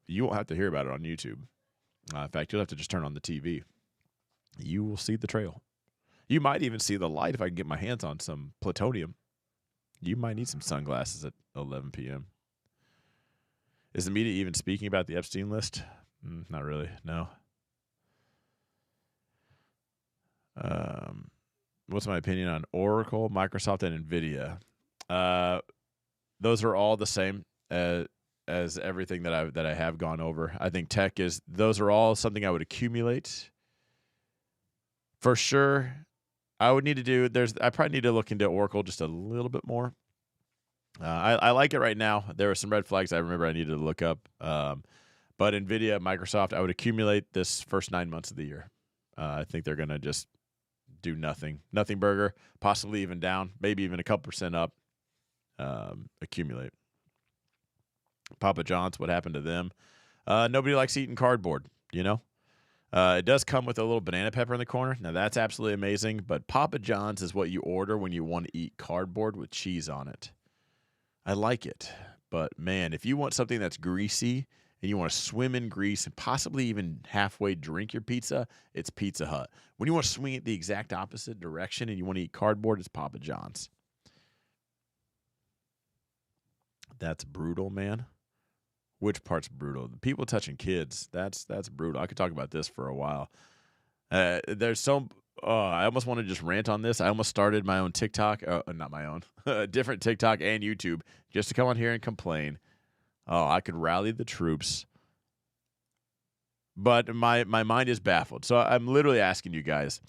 You won't have to hear about it on YouTube. In fact, you'll have to just turn on the TV. You will see the trail. You might even see the light if I can get my hands on some plutonium. You might need some sunglasses at 11 p.m. Is the media even speaking about the Epstein list? Not really, no. What's my opinion on Oracle, Microsoft, and NVIDIA? Those are all the same as everything that I have gone over. I think those are all something I would accumulate. For sure, I would need to I probably need to look into Oracle just a little bit more. I like it right now. There were some red flags I remember I needed to look up. But NVIDIA, Microsoft, I would accumulate this first 9 months of the year. I think they're going to just do nothing burger, possibly even down, maybe even a couple percent up. Accumulate. Papa John's, what happened to them? Nobody likes eating cardboard, you know? It does come with a little banana pepper in the corner. Now, that's absolutely amazing, but Papa John's is what you order when you want to eat cardboard with cheese on it. I like it, but man, if you want something that's greasy and you want to swim in grease and possibly even halfway drink your pizza, it's Pizza Hut. When you want to swing it the exact opposite direction and you want to eat cardboard, it's Papa John's. That's brutal, man. Which part's brutal? The people touching kids. That's brutal. I could talk about this for a while. There's so. I almost want to just rant on this. I almost started my own TikTok, not my own, a different TikTok and YouTube, just to come on here and complain. Oh, I could rally the troops, but my mind is baffled. So I'm literally asking you guys,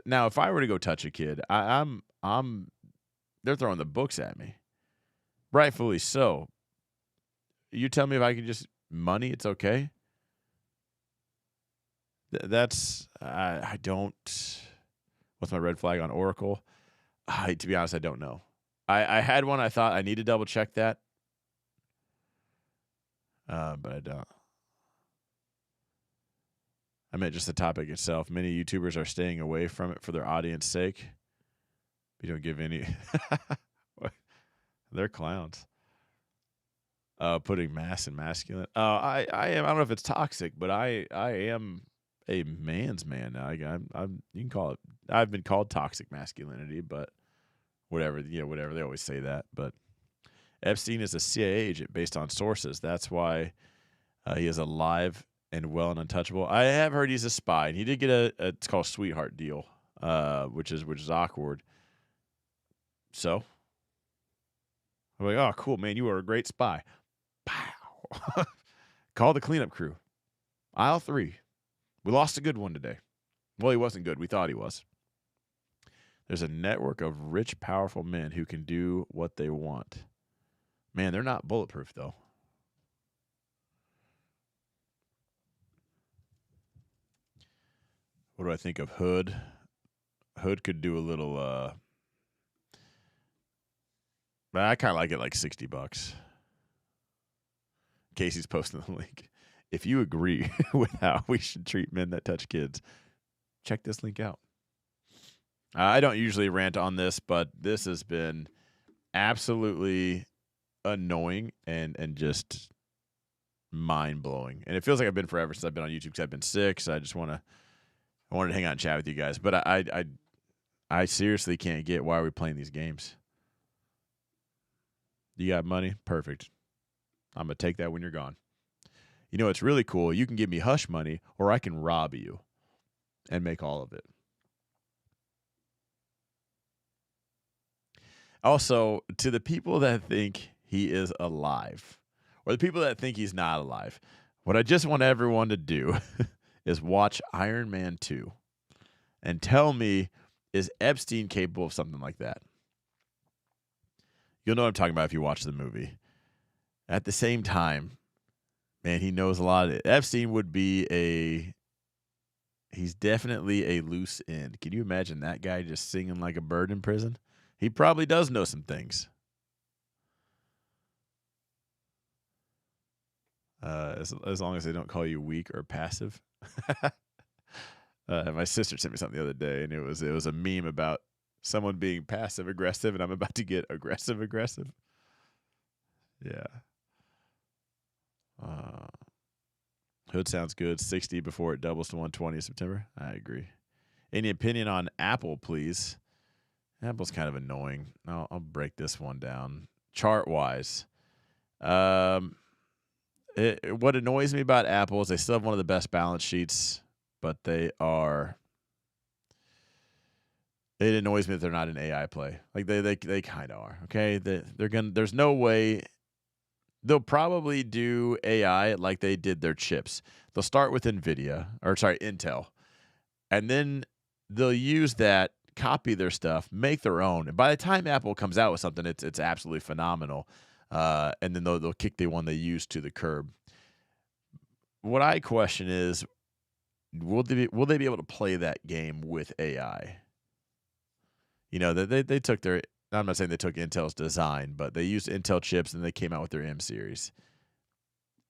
now if I were to go touch a kid, they're throwing the books at me, rightfully so. You tell me if I can just money, it's okay. I don't. What's my red flag on Oracle? To be honest, I don't know. I had one. I thought I need to double check that, but I don't. I meant just the topic itself. Many YouTubers are staying away from it for their audience sake. You don't give any. They're clowns. Putting mass and masculine. I am. I don't know if it's toxic, but I am a man's man. I'm. You can call it. I've been called toxic masculinity, but whatever. Whatever. They always say that. But Epstein is a CIA agent based on sources. That's why he is alive and well and untouchable. I have heard he's a spy, and he did get it's called a sweetheart deal, which is awkward. So I'm like, oh, cool, man. You are a great spy. Pow. Call the cleanup crew. Aisle 3. We lost a good one today. Well, he wasn't good. We thought he was. There's a network of rich, powerful men who can do what they want. Man, they're not bulletproof, though. What do I think of Hood? Hood could do a little, but I kind of like it like $60. Casey's posting the link. If you agree with how we should treat men that touch kids, check this link out. I don't usually rant on this, but this has been absolutely annoying and just mind-blowing. And it feels like I've been forever since I've been on YouTube because I've been sick, so I wanted to hang out and chat with you guys. But I seriously can't get why are we playing these games. You got money? Perfect. I'm going to take that when you're gone. You know, it's really cool. You can give me hush money or I can rob you and make all of it. Also, to the people that think he is alive or the people that think he's not alive, what I just want everyone to do is watch Iron Man 2 and tell me, is Epstein capable of something like that? You'll know what I'm talking about if you watch the movie. At the same time, man, he knows a lot of it. Epstein would be he's definitely a loose end. Can you imagine that guy just singing like a bird in prison? He probably does know some things. As long as they don't call you weak or passive. My sister sent me something the other day, and it was a meme about someone being passive aggressive, and I'm about to get aggressive. Yeah. Hood sounds good. 60 before it doubles to 120 in September. I agree. Any opinion on Apple, please? Apple's kind of annoying. I'll break this one down. Chart-wise, what annoys me about Apple is they still have one of the best balance sheets, but it annoys me that they're not an AI play. Like they kind of are. Okay, there's no way. They'll probably do AI like they did their chips. They'll start with Intel, and then they'll use that copy their stuff, make their own. And by the time Apple comes out with something, it's absolutely phenomenal. And then they'll kick the one they use to the curb. What I question is, will they be able to play that game with AI? You know, they took their. I'm not saying they took Intel's design, but they used Intel chips and they came out with their M series,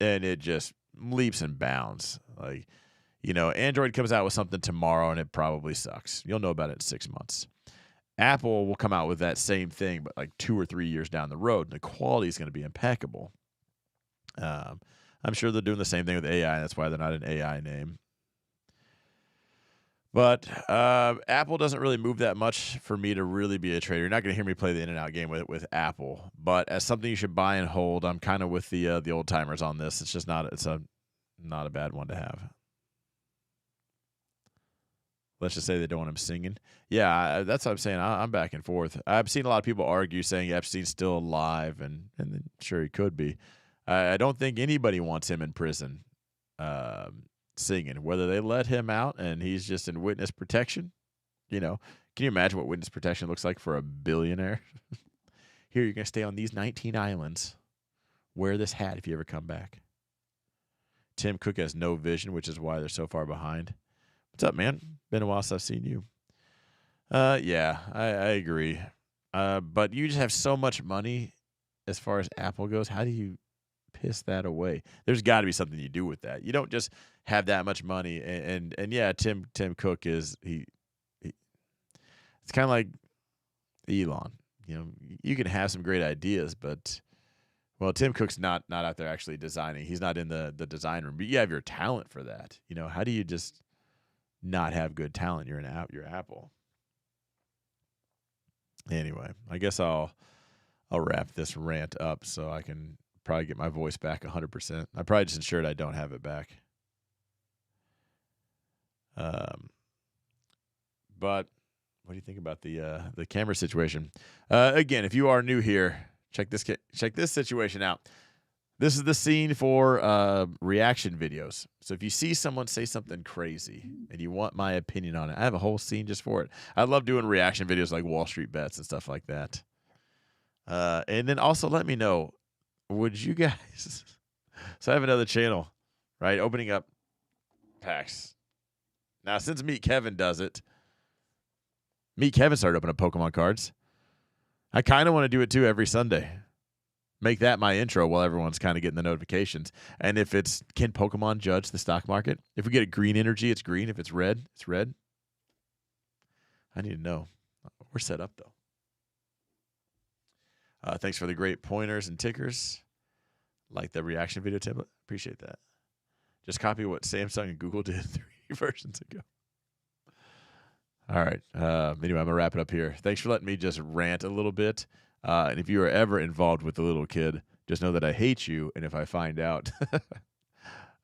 and it just leaps and bounds. Like, you know, Android comes out with something tomorrow and it probably sucks. You'll know about it in 6 months. Apple will come out with that same thing, but like 2 or 3 years down the road, and the quality is going to be impeccable. I'm sure they're doing the same thing with AI, and that's why they're not an AI name. But Apple doesn't really move that much for me to really be a trader. You're not going to hear me play the in and out game with Apple. But as something you should buy and hold, I'm kind of with the old timers on this. It's just not a bad one to have. Let's just say they don't want him singing. Yeah, that's what I'm saying. I'm back and forth. I've seen a lot of people argue saying Epstein's still alive, and sure he could be. I don't think anybody wants him in prison. Singing, whether they let him out and he's just in witness protection. You know, can you imagine what witness protection looks like for a billionaire? Here, you're going to stay on these 19 islands. Wear this hat if you ever come back. Tim Cook has no vision, which is why they're so far behind. What's up, man? Been a while since I've seen you. Yeah, I agree. But you just have so much money as far as Apple goes. How do you piss that away? There's got to be something you do with that. You don't just have that much money, and yeah, Tim Cook is he it's kind of like Elon. You know, you can have some great ideas, but well, Tim Cook's not out there actually designing. He's not in the design room, but you have your talent for that. You know, how do you just not have good talent? You're Apple. Anyway, I guess I'll wrap this rant up so I can probably get my voice back 100%. I probably just ensured I don't have it back. But what do you think about the camera situation? Again, if you are new here, check this situation out. This is the scene for reaction videos. So if you see someone say something crazy and you want my opinion on it, I have a whole scene just for it. I love doing reaction videos like Wall Street Bets and stuff like that. And then also let me know, would you guys... So I have another channel, right? Opening up packs. Now, since Meet Kevin does it, Meet Kevin started opening up Pokemon cards. I kind of want to do it too every Sunday. Make that my intro while everyone's kind of getting the notifications. And if it's, can Pokemon judge the stock market? If we get a green energy, it's green. If it's red, it's red. I need to know. We're set up, though. Thanks for the great pointers and tickers. Like the reaction video template. Appreciate that. Just copy what Samsung and Google did 3 versions ago. All right. Anyway, I'm going to wrap it up here. Thanks for letting me just rant a little bit. And if you are ever involved with the little kid, just know that I hate you. And if I find out,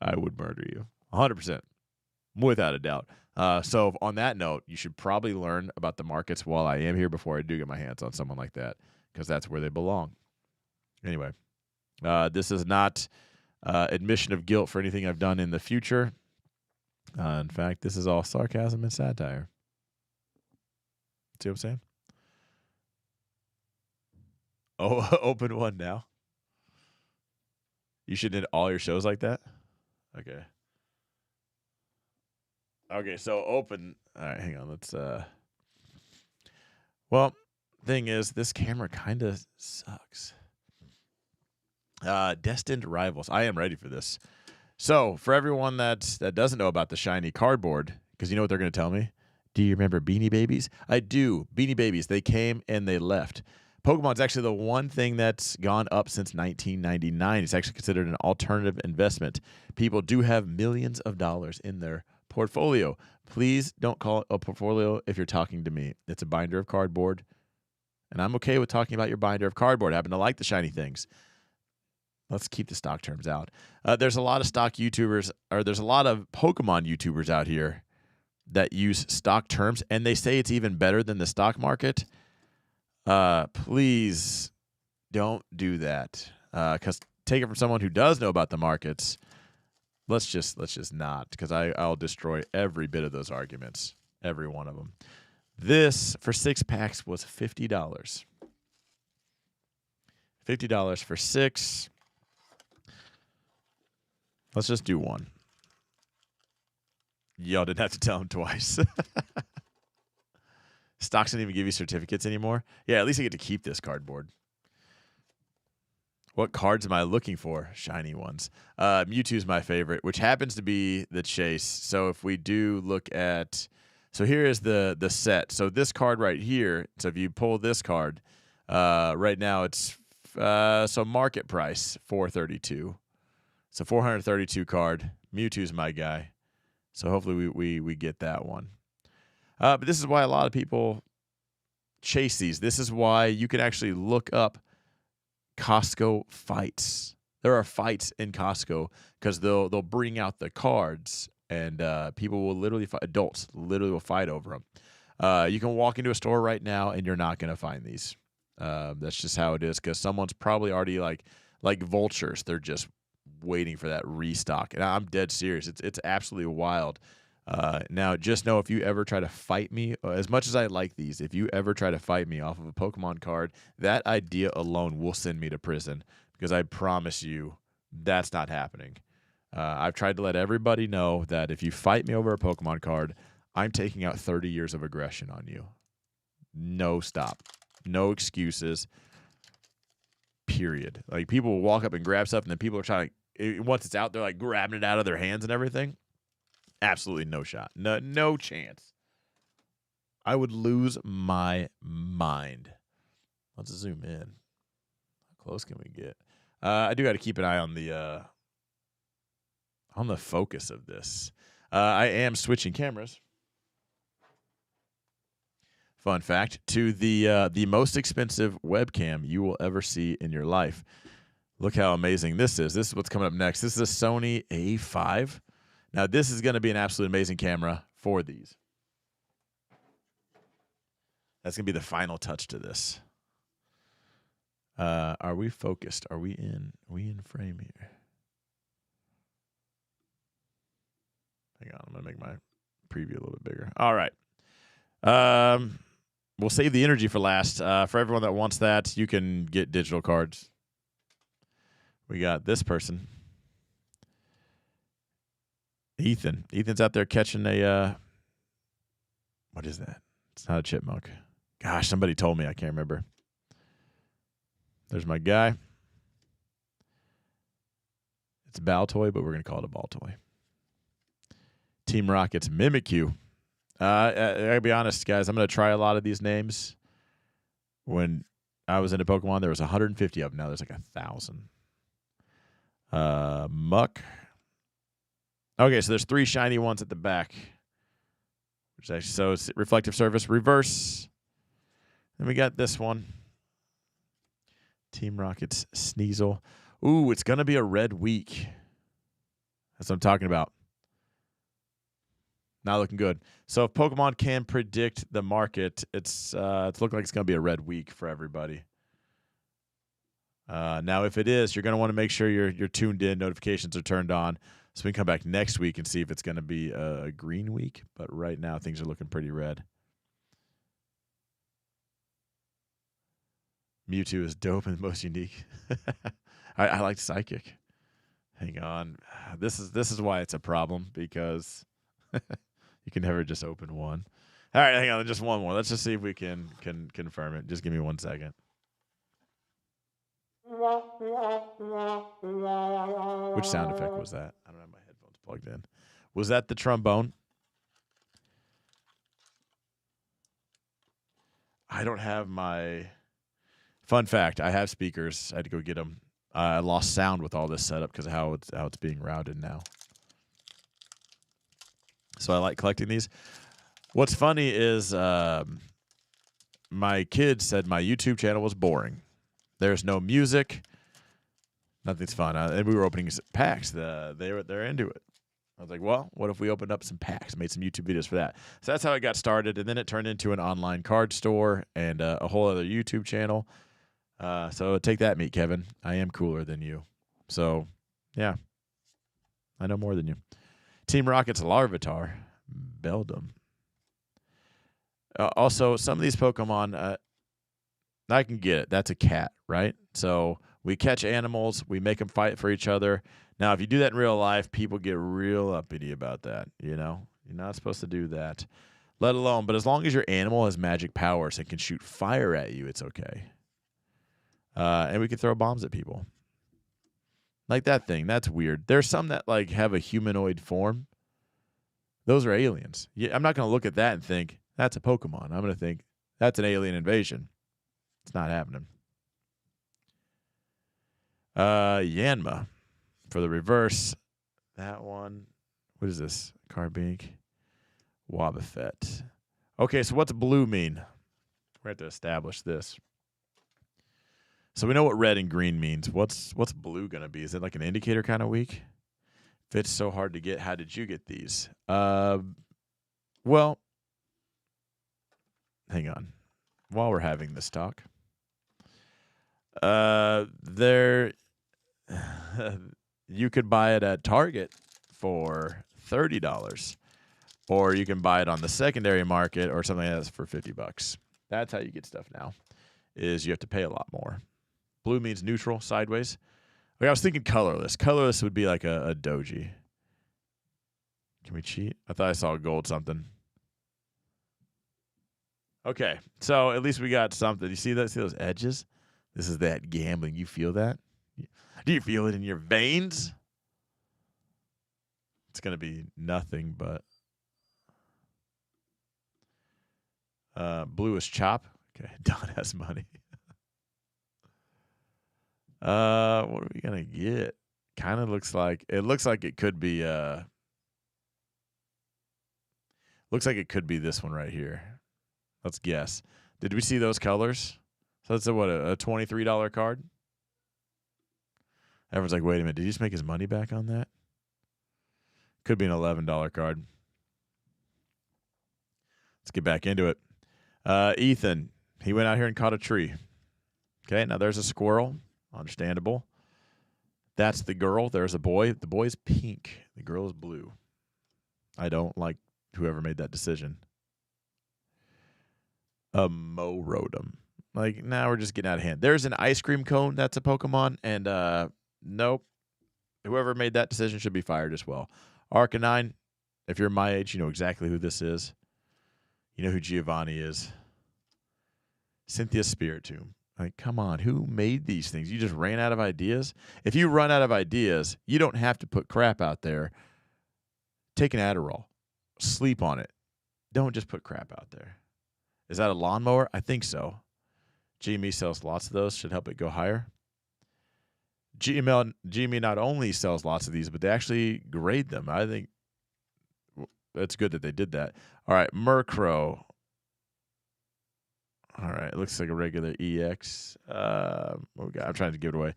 I would murder you. 100%. Without a doubt. So on that note, you should probably learn about the markets while I am here before I do get my hands on someone like that, because that's where they belong. Anyway, this is not admission of guilt for anything I've done in the future. In fact, this is all sarcasm and satire. See what I'm saying? Oh, open one now. You should end all your shows like that? Okay. Okay, so open. All right, hang on. Let's well, thing is, this camera kind of sucks. Destined Rivals. I am ready for this. So, for everyone that doesn't know about the shiny cardboard, because you know what they're going to tell me? Do you remember Beanie Babies? I do. Beanie Babies. They came and they left. Pokemon's actually the one thing that's gone up since 1999. It's actually considered an alternative investment. People do have millions of dollars in their portfolio. Please don't call it a portfolio if you're talking to me. It's a binder of cardboard. And I'm okay with talking about your binder of cardboard. I happen to like the shiny things. Let's keep the stock terms out. There's a lot of stock YouTubers, or there's a lot of Pokemon YouTubers out here that use stock terms, and they say it's even better than the stock market. Please don't do that. Because take it from someone who does know about the markets. Let's just not, because I'll destroy every bit of those arguments, every one of them. This for 6 packs was $50. $50 for 6. Let's just do one. Y'all didn't have to tell him twice. Stocks didn't even give you certificates anymore. Yeah, at least I get to keep this cardboard. What cards am I looking for? Shiny ones. Mewtwo's my favorite, which happens to be the chase. So if we do look at... So here is the set. So this card right here, so if you pull this card, right now it's... so market price, $432. It's a 432 card. Mewtwo's my guy. So hopefully we get that one. But this is why a lot of people chase these. This is why you can actually look up Costco fights. There are fights in Costco because they'll bring out the cards and people will literally fight. Adults literally will fight over them. You can walk into a store right now and you're not going to find these. That's just how it is because someone's probably already like vultures. They're just waiting for that restock. And I'm dead serious. It's absolutely wild. Now, just know if you ever try to fight me, as much as I like these, if you ever try to fight me off of a Pokemon card, that idea alone will send me to prison because I promise you that's not happening. I've tried to let everybody know that if you fight me over a Pokemon card, I'm taking out 30 years of aggression on you. No stop. No excuses. Period. Like, people will walk up and grab stuff, and then people are trying to, once it's out, they're like grabbing it out of their hands and everything. Absolutely no shot. No chance. I would lose my mind. Let's zoom in. How close can we get? I do got to keep an eye on the focus of this. I am switching cameras. Fun fact, to the most expensive webcam you will ever see in your life. Look how amazing this is. This is what's coming up next. This is a Sony A5. Now, this is going to be an absolute amazing camera for these. That's going to be the final touch to this. Are we focused? Are we in frame here? Hang on, I'm going to make my preview a little bit bigger. All right. We'll save the energy for last. For everyone that wants that, you can get digital cards. We got this person. Ethan. Ethan's out there catching a, what is that? It's not a chipmunk. Gosh, somebody told me. I can't remember. There's my guy. It's a Baltoy, but we're going to call it a Baltoy. Team Rocket's Mimikyu. I gotta be honest, guys. I'm going to try a lot of these names. When I was into Pokemon, there was 150 of them. Now there's like 1,000. Muck. Okay, so there's 3 shiny ones at the back. Which actually, so it's reflective surface, reverse. Then we got this one. Team Rocket's Sneasel. Ooh, it's going to be a red week. That's what I'm talking about. Not looking good. So if Pokemon can predict the market, it's looking like it's going to be a red week for everybody. Now, if it is, you're going to want to make sure you're tuned in, notifications are turned on. So we can come back next week and see if it's going to be a green week. But right now, things are looking pretty red. Mewtwo is dope and most unique. I like Psychic. Hang on. This is why it's a problem, because you can never just open one. All right, hang on. Just one more. Let's just see if we can confirm it. Just give me 1 second. Which sound effect was that? I don't have my headphones plugged in. Was that the trombone? I don't have my... Fun fact, I have speakers. I had to go get them. I lost sound with all this setup because of how it's being routed now. So I like collecting these. What's funny is my kids said my YouTube channel was boring. There's no music. Nothing's fun. And we were opening packs. They're into it. I was like, well, what if we opened up some packs, made some YouTube videos for that? So that's how it got started. And then it turned into an online card store and a whole other YouTube channel. So take that, Meet Kevin. I am cooler than you. So, yeah. I know more than you. Team Rocket's Larvitar. Beldum. Also, some of these Pokemon, I can get it. That's a cat, right? So we catch animals, we make them fight for each other. Now, if you do that in real life, people get real uppity about that. You're not supposed to do that. Let alone, but as long as your animal has magic powers and can shoot fire at you, it's okay. And we can throw bombs at people. Like that thing. That's weird. There's some that like have a humanoid form. Those are aliens. Yeah, I'm not going to look at that and think, that's a Pokemon. I'm going to think, that's an alien invasion. It's not happening. Yanma. For the reverse, that one. What is this? Carbink. Wobbuffet. Okay, so what's blue mean? We have to establish this. So we know what red and green means. What's blue going to be? Is it like an indicator kind of week? If it's so hard to get, how did you get these? Well, hang on. While we're having this talk. There you could buy it at Target for $30. Or you can buy it on the secondary market or something like that for $50. That's how you get stuff now, is you have to pay a lot more. Blue means neutral, sideways. Like I was thinking colorless. Colorless would be like a doji. Can we cheat? I thought I saw gold something. Okay, so at least we got something. You see that? See those edges? This is that gambling. You feel that? Do you feel it in your veins? It's going to be nothing but blue is chop. Okay, Don has money. What are we going to get? Kind of looks like it could be looks like it could be this one right here. Let's guess. Did we see those colors? So that's a $23 card? Everyone's like, wait a minute, did he just make his money back on that? Could be an $11 card. Let's get back into it. Ethan, he went out here and caught a tree. Okay, now there's a squirrel. Understandable. That's the girl. There's a boy. The boy's pink. The girl is blue. I don't like whoever made that decision. A Morotom. Like, now we're just getting out of hand. There's an ice cream cone. That's a Pokemon. And, nope. Whoever made that decision should be fired as well. Arcanine, if you're my age, you know exactly who this is. You know who Giovanni is. Cynthia Spiritomb. Like, come on. Who made these things? You just ran out of ideas? If you run out of ideas, you don't have to put crap out there. Take an Adderall. Sleep on it. Don't just put crap out there. Is that a lawnmower? I think so. GME sells lots of those. Should help it go higher. GME not only sells lots of these, but they actually grade them. I think it's good that they did that. All right, Murkrow. All right, it looks like a regular EX. What we got? I'm trying to give it away.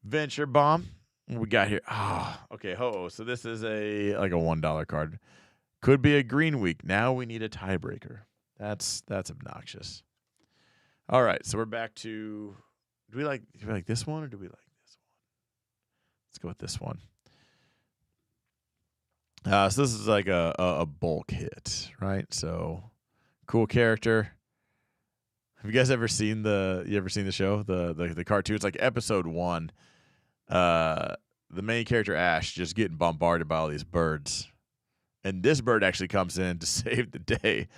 Venture Bomb. What we got here? Okay. So this is like a $1 card. Could be a green week. Now we need a tiebreaker. That's obnoxious. All right, so we're back to. Do we like this one or do we like this one? Let's go with this one. So this is like a bulk hit, right? So cool character. Have you guys ever seen the show, the cartoon? It's like episode 1. The main character Ash just getting bombarded by all these birds, and this bird actually comes in to save the day.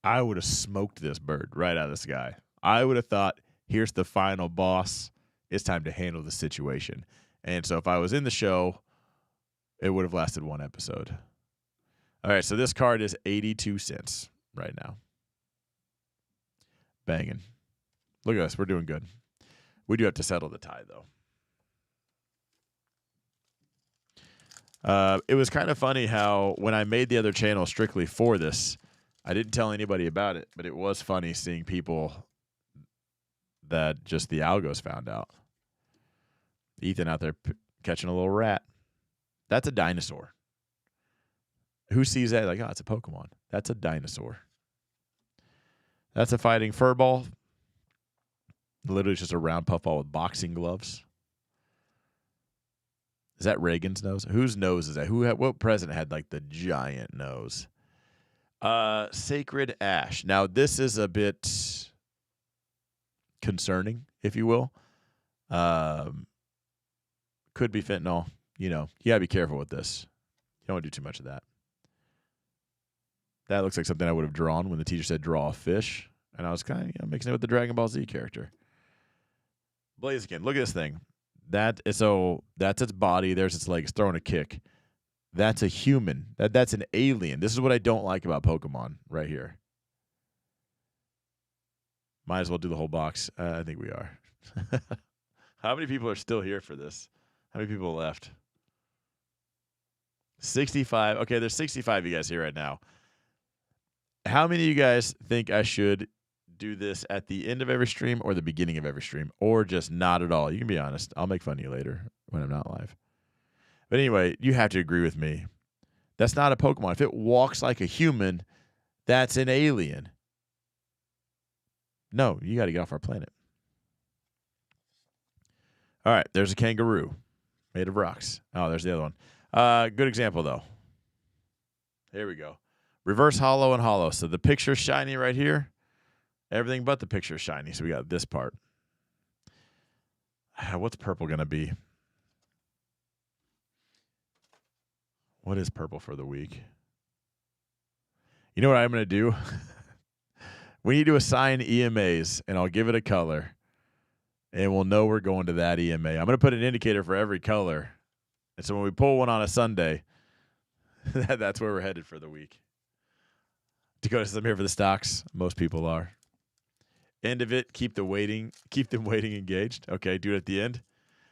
I would have smoked this bird right out of the sky. I would have thought, here's the final boss. It's time to handle the situation. And so if I was in the show, it would have lasted one episode. All right, so this card is 82 cents right now. Banging. Look at us. We're doing good. We do have to settle the tie, though. It was kind of funny how when I made the other channel strictly for this, I didn't tell anybody about it, but it was funny seeing people that just the algos found out. Ethan out there catching a little rat. That's a dinosaur. Who sees that like, oh, it's a Pokemon? That's a dinosaur. That's a fighting furball. Literally just a round puffball with boxing gloves. Is that Reagan's nose? Whose nose is that? What president had like the giant nose? Sacred Ash. Now, this is a bit concerning, if you will. Could be fentanyl. You gotta be careful with this. You don't want to do too much of that. That looks like something I would have drawn when the teacher said draw a fish. And I was kind of mixing it with the Dragon Ball Z character. Blaziken, look at this thing. That's its body. There's its legs throwing a kick. That's a human. That's an alien. This is what I don't like about Pokemon right here. Might as well do the whole box. I think we are. How many people are still here for this? How many people left? 65. Okay, there's 65 of you guys here right now. How many of you guys think I should do this at the end of every stream or the beginning of every stream, or just not at all? You can be honest. I'll make fun of you later when I'm not live. But anyway, you have to agree with me. That's not a Pokemon. If it walks like a human, that's an alien. No, you got to get off our planet. All right, there's a kangaroo made of rocks. Oh, there's the other one. Good example, though. Here we go. Reverse hollow and hollow. So the picture's shiny right here. Everything but the picture is shiny. So we got this part. What's purple going to be? What is purple for the week? You know what I'm going to do? We need to assign EMAs, and I'll give it a color. And we'll know we're going to that EMA. I'm going to put an indicator for every color. And so when we pull one on a Sunday, that's where we're headed for the week. Dakota says I'm here for the stocks. Most people are. End of it, keep them waiting engaged. Okay, do it at the end.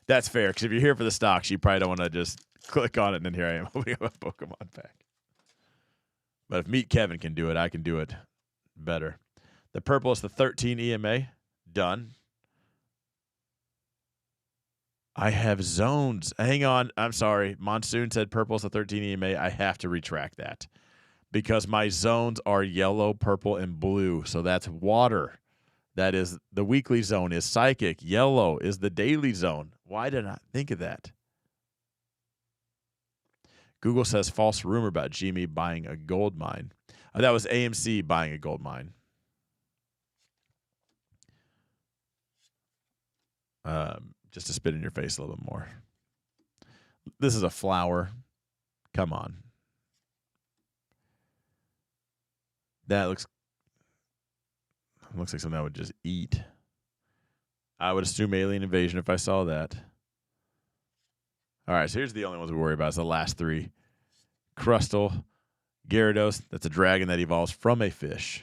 That's fair, because if you're here for the stocks, you probably don't want to just click on it, and then here I am opening up a Pokemon pack. But if Meet Kevin can do it, I can do it better. The purple is the 13 EMA. Done. I have zones. Hang on. I'm sorry. Monsoon said purple is the 13 EMA. I have to retract that because my zones are yellow, purple, and blue. So that's water. That is the weekly zone is psychic. Yellow is the daily zone. Why did I not think of that? Google says false rumor about Gmae buying a gold mine. That was AMC buying a gold mine. Just to spit in your face a little bit more. This is a flower. Come on. That looks like something I would just eat. I would assume alien invasion if I saw that. All right, so here's the only ones we worry about. It's the last three. Crustle, Gyarados. That's a dragon that evolves from a fish.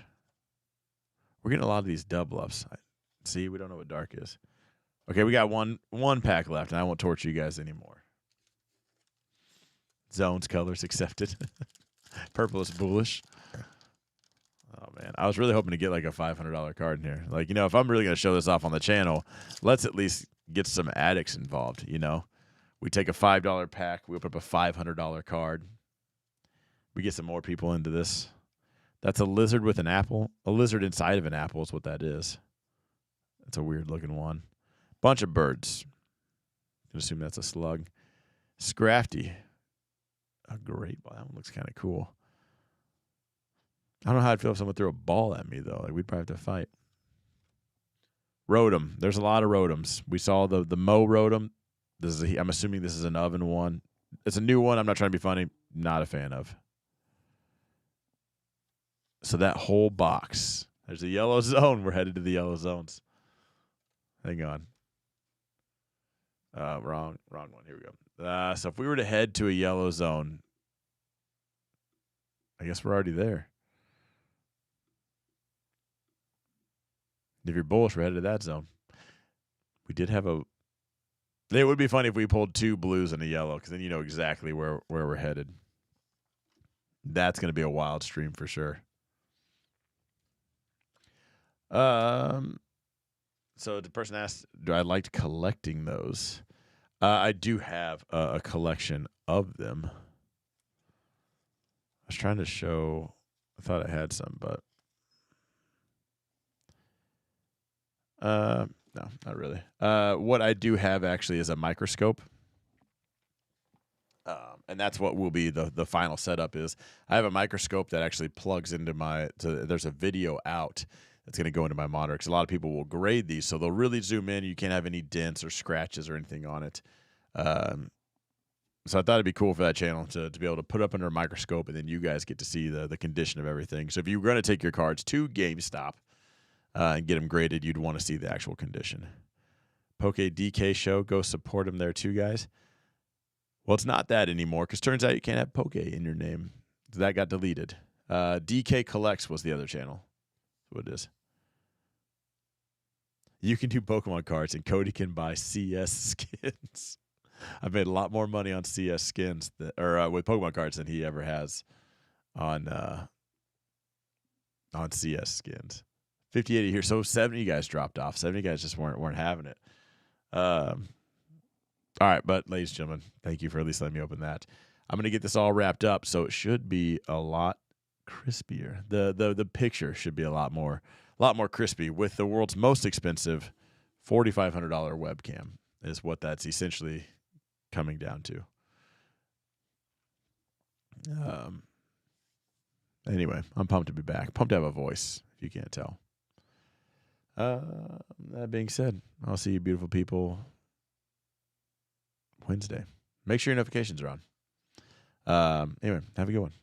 We're getting a lot of these Dubluffs. See, we don't know what dark is. Okay, we got one pack left, and I won't torture you guys anymore. Zones, colors accepted. Purple is bullish. Oh, man. I was really hoping to get like a $500 card in here. Like, if I'm really going to show this off on the channel, let's at least get some addicts involved, We take a $5 pack. We open up a $500 card. We get some more people into this. That's a lizard with an apple. A lizard inside of an apple is what that is. That's a weird-looking one. Bunch of birds. I can assume that's a slug. Scrafty. A great ball. That one looks kind of cool. I don't know how I'd feel if someone threw a ball at me, though. Like, we'd probably have to fight. Rotom. There's a lot of Rotoms. We saw the Mo Rotom. I'm assuming this is an oven one. It's a new one. I'm not trying to be funny. Not a fan of. So that whole box. There's a yellow zone. We're headed to the yellow zones. Hang on. Wrong one. Here we go. So if we were to head to a yellow zone, I guess we're already there. If you're bullish, we're headed to that zone. We did have a... It would be funny if we pulled two blues and a yellow, because then you know exactly where we're headed. That's going to be a wild stream for sure. So the person asked, do I like collecting those? I do have a collection of them. I was trying to show... I thought I had some, but... No, not really. What I do have actually is a microscope. and that's what will be the final setup. Is I have a microscope that actually plugs into there's a video out that's going to go into my monitor, because a lot of people will grade these, so they'll really zoom in. You can't have any dents or scratches or anything on it. So I thought it'd be cool for that channel to be able to put up under a microscope, and then you guys get to see the condition of everything. So if you're going to take your cards to GameStop and get them graded, you'd want to see the actual condition. Poke DK show, go support him there too, guys. Well, it's not that anymore, because turns out you can't have Poke in your name. That got deleted. DK Collects was the other channel. That's what it is. You can do Pokemon cards, and Cody can buy CS skins. I've made a lot more money on CS skins with Pokemon cards than he ever has on CS skins. 58 here, so 70 guys dropped off. 70 guys just weren't having it. All right, but ladies and gentlemen, thank you for at least letting me open that. I'm gonna get this all wrapped up, so it should be a lot crispier. The picture should be a lot more crispy with the world's most expensive $4,500 webcam. Is what that's essentially coming down to. Anyway, I'm pumped to be back. Pumped to have a voice, if you can't tell. That being said, I'll see you beautiful people Wednesday. Make sure your notifications are on. Anyway, have a good one.